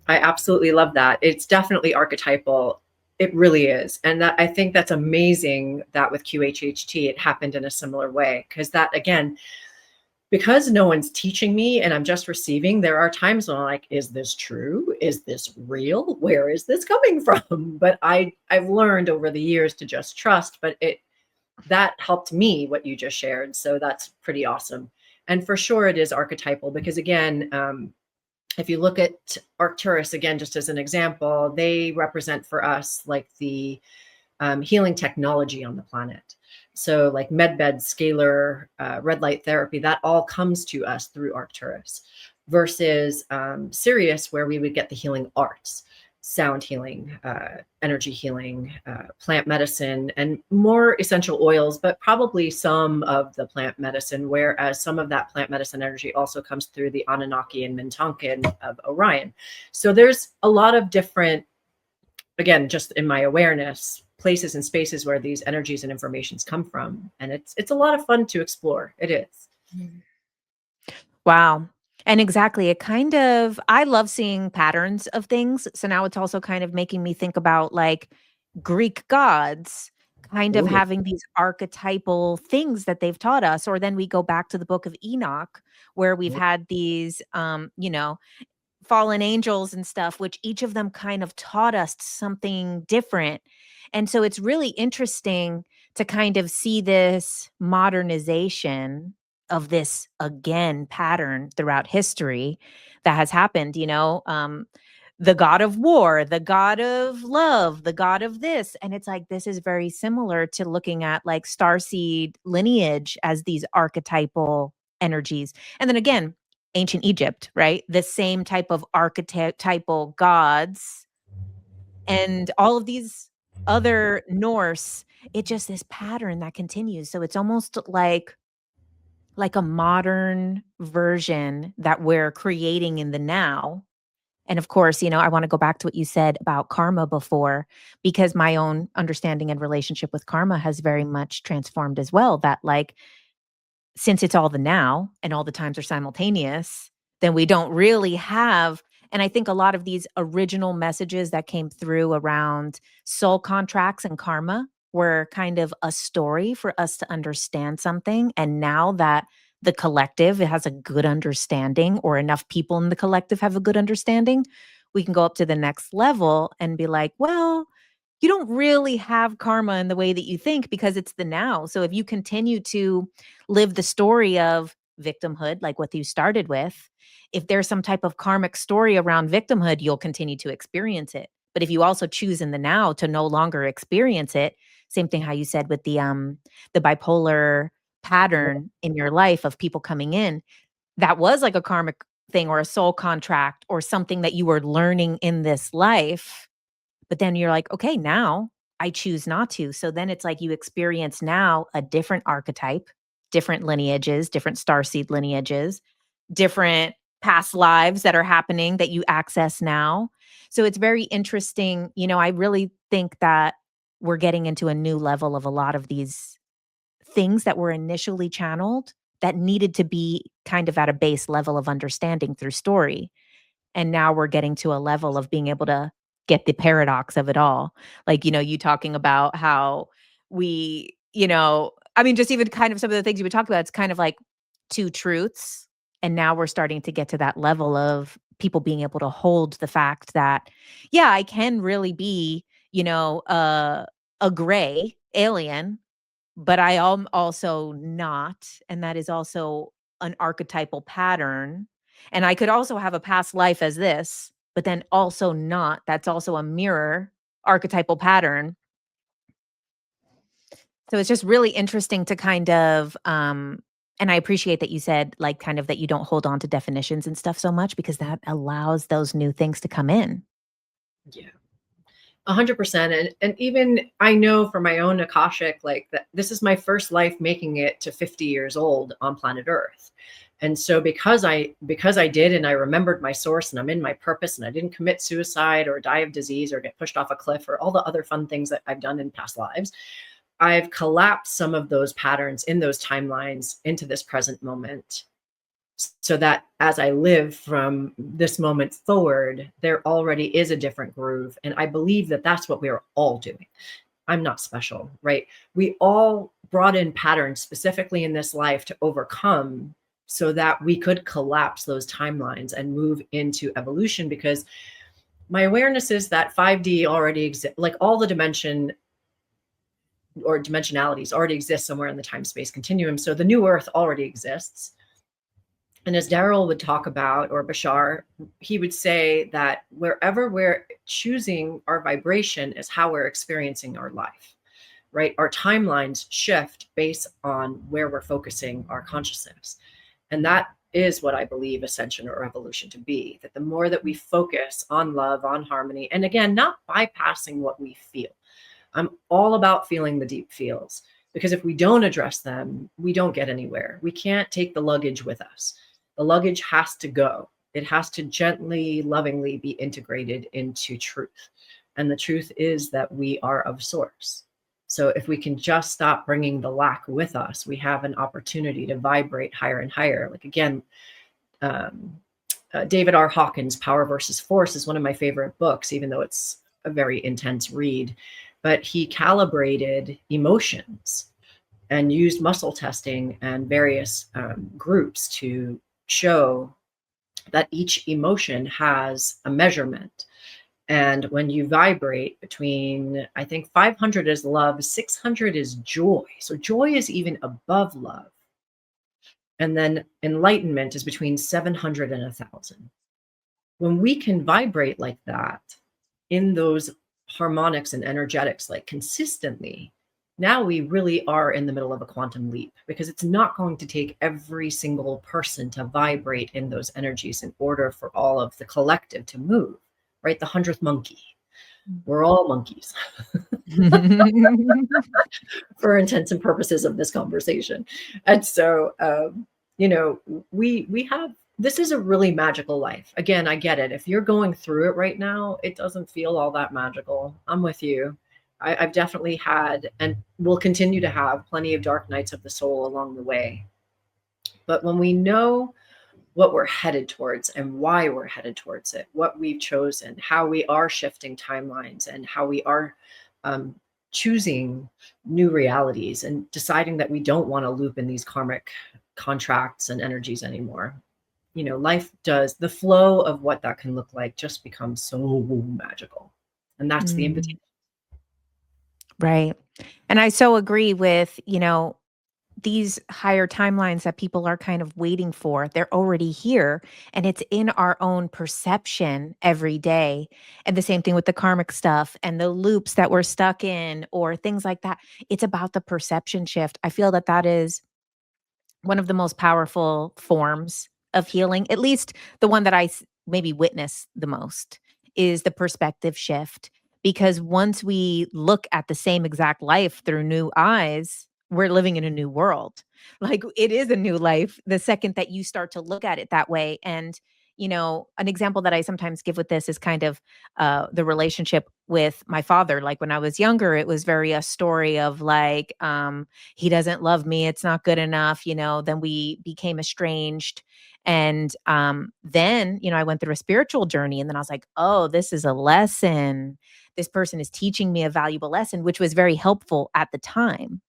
I absolutely love that. It's definitely archetypal. It really is. And that, I think that's amazing that with QHHT, it happened in a similar way. Because that, again, because no one's teaching me and I'm just receiving, there are times when I'm like, is this true? Is this real? Where is this coming from? But I've learned over the years to just trust, but that helped me, what you just shared. So that's pretty awesome. And for sure it is archetypal, because again, if you look at Arcturus, again, just as an example, they represent for us like the healing technology on the planet. So like medbed, scalar, red light therapy, that all comes to us through Arcturus, versus Sirius, where we would get the healing arts, sound healing, energy healing, plant medicine, and more essential oils, but probably some of the plant medicine, whereas some of that plant medicine energy also comes through the Anunnaki and Mintonkin of Orion. So there's a lot of different, again, just in my awareness, places and spaces where these energies and informations come from. And it's a lot of fun to explore. It is. Wow. And exactly, I love seeing patterns of things. So now it's also kind of making me think about like Greek gods kind of Ooh. having these archetypal things that they've taught us. Or then we go back to the book of Enoch, where we've had these, fallen angels and stuff, which each of them kind of taught us something different. And so it's really interesting to kind of see this modernization of this again pattern throughout history that has happened, the god of war, the god of love, the god of this. And it's like, this is very similar to looking at like starseed lineage as these archetypal energies. And then again, ancient Egypt, right? The same type of archetypal gods and all of these other Norse, it just this pattern that continues. So it's almost like a modern version that we're creating in the now. And of course, I want to go back to what you said about karma before, because my own understanding and relationship with karma has very much transformed as well. That like, since it's all the now and all the times are simultaneous, then we don't really have. And I think a lot of these original messages that came through around soul contracts and karma were kind of a story for us to understand something. And now that the collective has a good understanding, or enough people in the collective have a good understanding, we can go up to the next level and be like, well, you don't really have karma in the way that you think, because it's the now. So if you continue to live the story of victimhood, like what you started with, if there's some type of karmic story around victimhood, you'll continue to experience it. But if you also choose in the now to no longer experience it, same thing how you said with the bipolar pattern in your life of people coming in, that was like a karmic thing or a soul contract or something that you were learning in this life. But then you're like, okay, now I choose not to. So then it's like you experience now a different archetype, different lineages, different starseed lineages, different past lives that are happening that you access now. So it's very interesting. I really think that we're getting into a new level of a lot of these things that were initially channeled that needed to be kind of at a base level of understanding through story. And now we're getting to a level of being able to get the paradox of it all. Like, you talking about how we, I mean, just even kind of some of the things you would talk about, it's kind of like two truths. And now we're starting to get to that level of people being able to hold the fact that, yeah, I can really be, a gray alien, but I am also not. And that is also an archetypal pattern. And I could also have a past life as this, but then also not. That's also a mirror archetypal pattern. So it's just really interesting to kind of, and I appreciate that you said like kind of that you don't hold on to definitions and stuff so much, because that allows those new things to come in. Yeah. 100%. And even I know from my own Akashic, like that this is my first life making it to 50 years old on planet Earth. And so because I did, and I remembered my source, and I'm in my purpose, and I didn't commit suicide or die of disease or get pushed off a cliff or all the other fun things that I've done in past lives, I've collapsed some of those patterns in those timelines into this present moment, so that as I live from this moment forward, there already is a different groove. And I believe that that's what we are all doing. I'm not special, right? We all brought in patterns specifically in this life to overcome so that we could collapse those timelines and move into evolution. Because my awareness is that 5D already exists, like all the dimension or dimensionalities already exist somewhere in the time-space continuum. So the new Earth already exists. And as Daryl would talk about, or Bashar, he would say that wherever we're choosing our vibration is how we're experiencing our life, right? Our timelines shift based on where we're focusing our consciousness. And that is what I believe ascension or evolution to be, that the more that we focus on love, on harmony, and again, not bypassing what we feel. I'm all about feeling the deep feels, because if we don't address them, we don't get anywhere. We can't take the luggage with us. The luggage has to go. It has to gently, lovingly be integrated into truth. And the truth is that we are of source. So if we can just stop bringing the lack with us, we have an opportunity to vibrate higher and higher. Like again, David R. Hawkins' Power versus Force is one of my favorite books, even though it's a very intense read. But he calibrated emotions and used muscle testing and various groups to show that each emotion has a measurement. And when you vibrate between, I think 500 is love, 600 is joy. So joy is even above love. And then enlightenment is between 700 and 1,000. When we can vibrate like that in those harmonics and energetics, like consistently, now we really are in the middle of a quantum leap, because it's not going to take every single person to vibrate in those energies in order for all of the collective to move, right? The 100th monkey. We're all monkeys for intents and purposes of this conversation. And so, we have, this is a really magical life. Again, I get it. If you're going through it right now, it doesn't feel all that magical. I'm with you. I've definitely had, and will continue to have, plenty of dark nights of the soul along the way. But when we know what we're headed towards and why we're headed towards it, what we've chosen, how we are shifting timelines, and how we are choosing new realities and deciding that we don't want to loop in these karmic contracts and energies anymore. Life does, the flow of what that can look like just becomes so magical. And that's the invitation. Right. And I so agree with, these higher timelines that people are kind of waiting for. They're already here, and it's in our own perception every day. And the same thing with the karmic stuff and the loops that we're stuck in or things like that. It's about the perception shift. I feel that that is one of the most powerful forms of healing, at least the one that maybe witness the most, is the perspective shift. Because once we look at the same exact life through new eyes, we're living in a new world. Like it is a new life the second that you start to look at it that way. And, an example that I sometimes give with this is kind of the relationship with my father. Like when I was younger, it was very a story of like, he doesn't love me. It's not good enough. Then we became estranged. And then, I went through a spiritual journey, and then I was like, oh, this is a lesson. This person is teaching me a valuable lesson, which was very helpful at the time.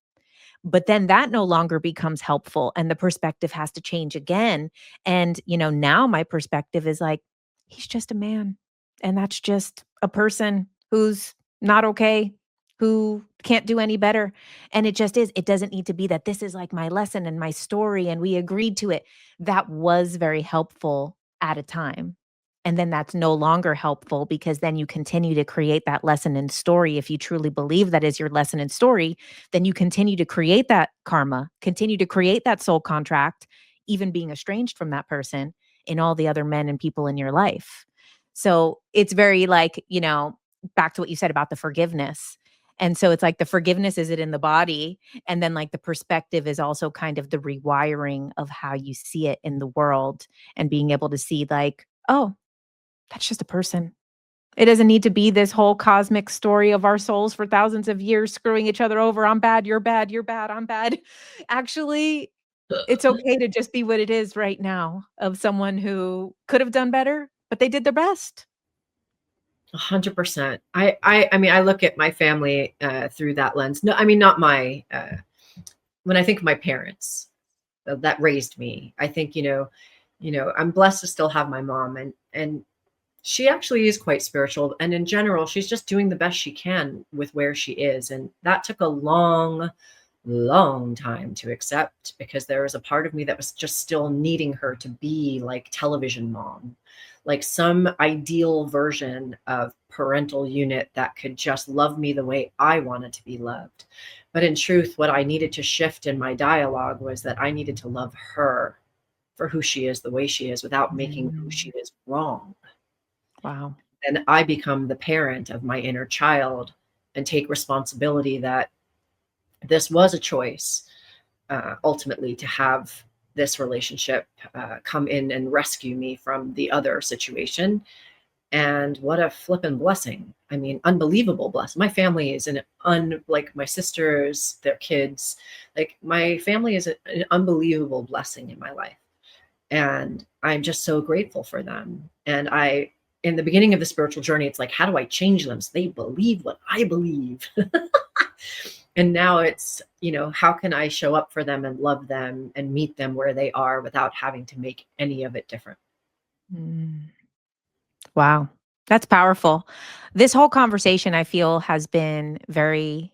But then that no longer becomes helpful, and the perspective has to change again. And, now my perspective is like, he's just a man. And that's just a person who's not okay, who can't do any better. And it just is. It doesn't need to be that this is like my lesson and my story, and we agreed to it. That was very helpful at a time. And then that's no longer helpful, because then you continue to create that lesson and story. If you truly believe that is your lesson and story, then you continue to create that karma, continue to create that soul contract, even being estranged from that person in all the other men and people in your life. So it's very like, back to what you said about the forgiveness. And so it's like the forgiveness, is it in the body? And then like the perspective is also kind of the rewiring of how you see it in the world, and being able to see like, oh, that's just a person. It doesn't need to be this whole cosmic story of our souls for thousands of years screwing each other over. I'm bad, you're bad, you're bad, I'm bad. Actually, it's okay to just be what it is right now, of someone who could have done better, but they did their best. 100%. I mean, I look at my family through that lens. No, I mean, not my, when I think of my parents, that raised me. I think, I'm blessed to still have my mom, and she actually is quite spiritual. And in general, she's just doing the best she can with where she is. And that took a long, long time to accept, because there was a part of me that was just still needing her to be like television mom, like some ideal version of parental unit that could just love me the way I wanted to be loved. But in truth, what I needed to shift in my dialogue was that I needed to love her for who she is, the way she is, without making who she is wrong. Wow. And I become the parent of my inner child and take responsibility that this was a choice, ultimately, to have this relationship come in and rescue me from the other situation. And what a flippin' blessing. I mean, unbelievable blessing. My family is like my sisters, their kids, like my family is an unbelievable blessing in my life. And I'm just so grateful for them. And in the beginning of the spiritual journey, it's like, how do I change them so they believe what I believe? And now it's, how can I show up for them and love them and meet them where they are without having to make any of it different? Mm. Wow. That's powerful. This whole conversation, I feel, has been very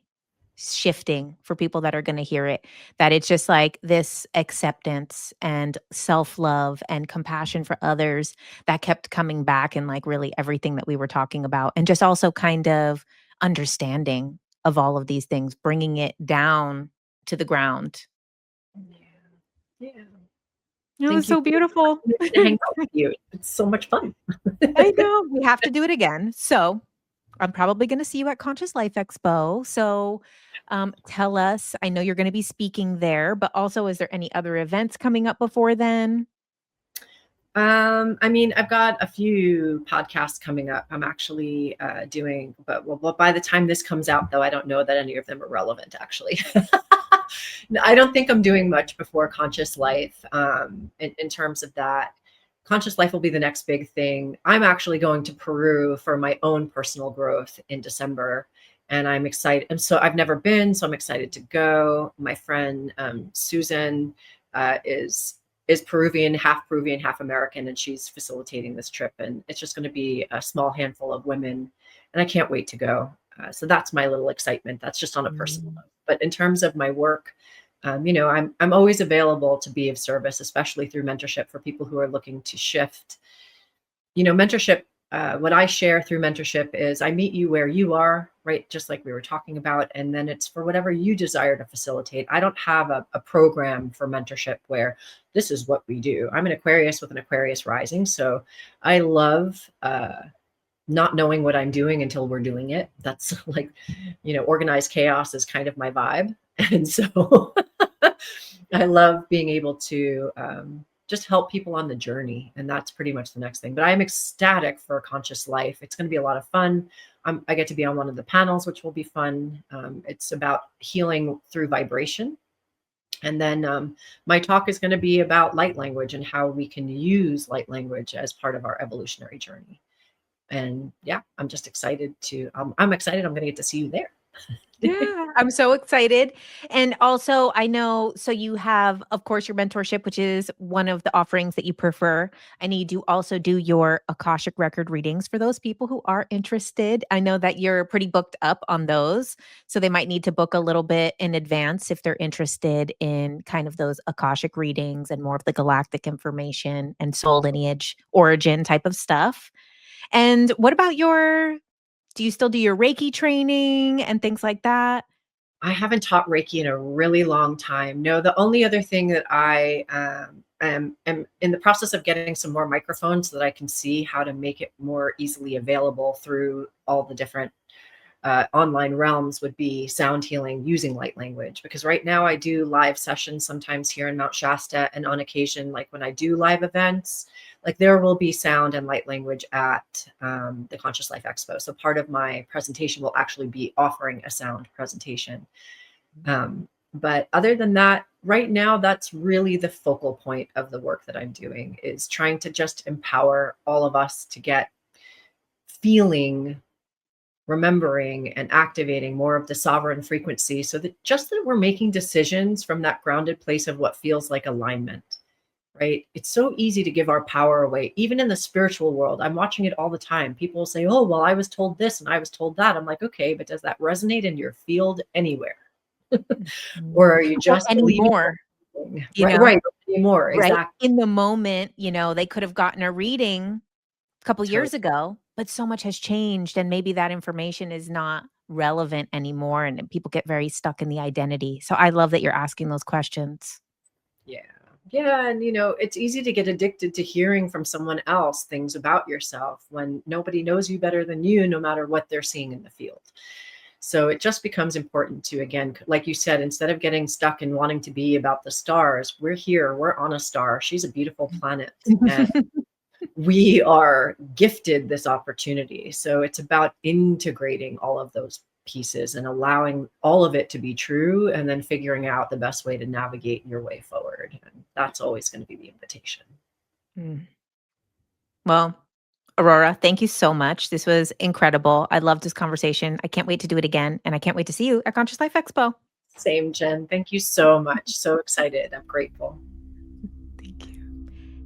shifting for people that are going to hear it. That it's just like this acceptance and self love and compassion for others that kept coming back, and like really everything that we were talking about. And just also kind of understanding of all of these things, bringing it down to the ground. Yeah. It was Thank you so for the beautiful. opportunity to hang out with you. It's so much fun. I know. We have to do it again. So I'm probably going to see you at Conscious Life Expo. So tell us, I know you're going to be speaking there, but also, is there any other events coming up before then? I mean, I've got a few podcasts coming up. I'm actually doing, but well, by the time this comes out, though, I don't know that any of them are relevant, actually. No, I don't think I'm doing much before Conscious Life. In terms of that, Conscious Life will be the next big thing. I'm actually going to Peru for my own personal growth in December, and I'm excited. And so I've never been, so I'm excited to go. My friend Susan is Peruvian, half American, and she's facilitating this trip. And it's just going to be a small handful of women, and I can't wait to go. So that's my little excitement. That's just on a personal note. But in terms of my work, I'm always available to be of service, especially through mentorship for people who are looking to shift. Mentorship. What I share through mentorship is I meet you where you are, right? Just like we were talking about. And then it's for whatever you desire to facilitate. I don't have a program for mentorship where this is what we do. I'm an Aquarius with an Aquarius rising. So I love not knowing what I'm doing until we're doing it. That's like, organized chaos is kind of my vibe. And so I love being able to just help people on the journey. And that's pretty much the next thing. But I'm ecstatic for Conscious Life. It's going to be a lot of fun. I get to be on one of the panels, which will be fun. It's about healing through vibration. And then my talk is going to be about light language and how we can use light language as part of our evolutionary journey. And yeah, I'm just excited I'm excited I'm going to get to see you there. Yeah, I'm so excited. And also, I know, so you have, of course, your mentorship, which is one of the offerings that you prefer. I know you do also do your Akashic record readings for those people who are interested. I know that you're pretty booked up on those, so they might need to book a little bit in advance if they're interested in kind of those Akashic readings and more of the galactic information and soul lineage origin type of stuff. And what about do you still do your Reiki training and things like that? I haven't taught Reiki in a really long time. No, the only other thing that I am in the process of getting some more microphones so that I can see how to make it more easily available through all the different online realms would be sound healing using light language. Because right now I do live sessions sometimes here in Mount Shasta, and on occasion, like when I do live events, like there will be sound and light language at the Conscious Life Expo. So part of my presentation will actually be offering a sound presentation. But other than that, right now, that's really the focal point of the work that I'm doing, is trying to just empower all of us to get feeling remembering and activating more of the sovereign frequency, so that just that we're making decisions from that grounded place of what feels like alignment, right? It's so easy to give our power away, even in the spiritual world. I'm watching it all the time. People say, oh, well, I was told this and I was told that. I'm like, okay, but does that resonate in your field anywhere? Or are you Or just believing anymore, you right, know, right, anymore, right? exactly. In the moment, they could have gotten a reading a couple years ago, but so much has changed, and maybe that information is not relevant anymore, and people get very stuck in the identity. So I love that you're asking those questions. Yeah. Yeah. And, it's easy to get addicted to hearing from someone else things about yourself when nobody knows you better than you, no matter what they're seeing in the field. So it just becomes important to, again, like you said, instead of getting stuck and wanting to be about the stars, we're here, we're on a star. She's a beautiful planet. And we are gifted this opportunity. So it's about integrating all of those pieces and allowing all of it to be true, and then figuring out the best way to navigate your way forward. And that's always going to be the invitation. Mm. Well, Aurora, thank you so much. This was incredible. I loved this conversation. I can't wait to do it again, and I can't wait to see you at Conscious Life Expo. Same, Jen. Thank you so much. So excited. I'm grateful. Thank you.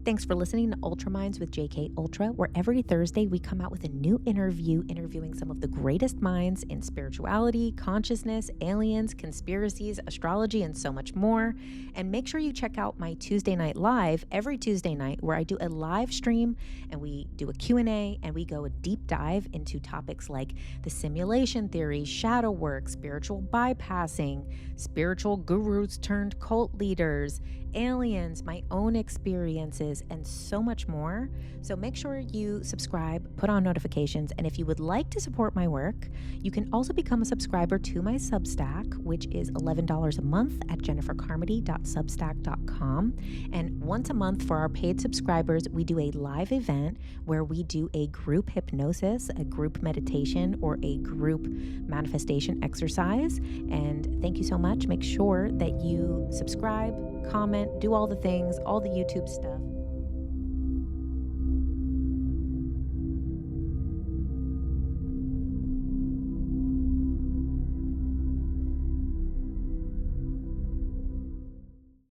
Thanks for listening to Ultra Minds with JK Ultra, where every Thursday we come out with a new interview interviewing some of the greatest minds in spirituality, consciousness, aliens, conspiracies, astrology, and so much more. And make sure you check out my Tuesday Night Live every Tuesday night, where I do a live stream and we do a Q&A and we go a deep dive into topics like the simulation theory, shadow work, spiritual bypassing, spiritual gurus turned cult leaders, aliens, my own experiences, and so much more. So make sure you subscribe, put on notifications, and if you would like to support my work, you can also become a subscriber to my Substack, which is $11 a month at jennifercarmody.substack.com. And once a month for our paid subscribers, we do a live event where we do a group hypnosis, a group meditation, or a group manifestation exercise. And thank you so much. Make sure that you subscribe, comment, do all the things, all the YouTube stuff.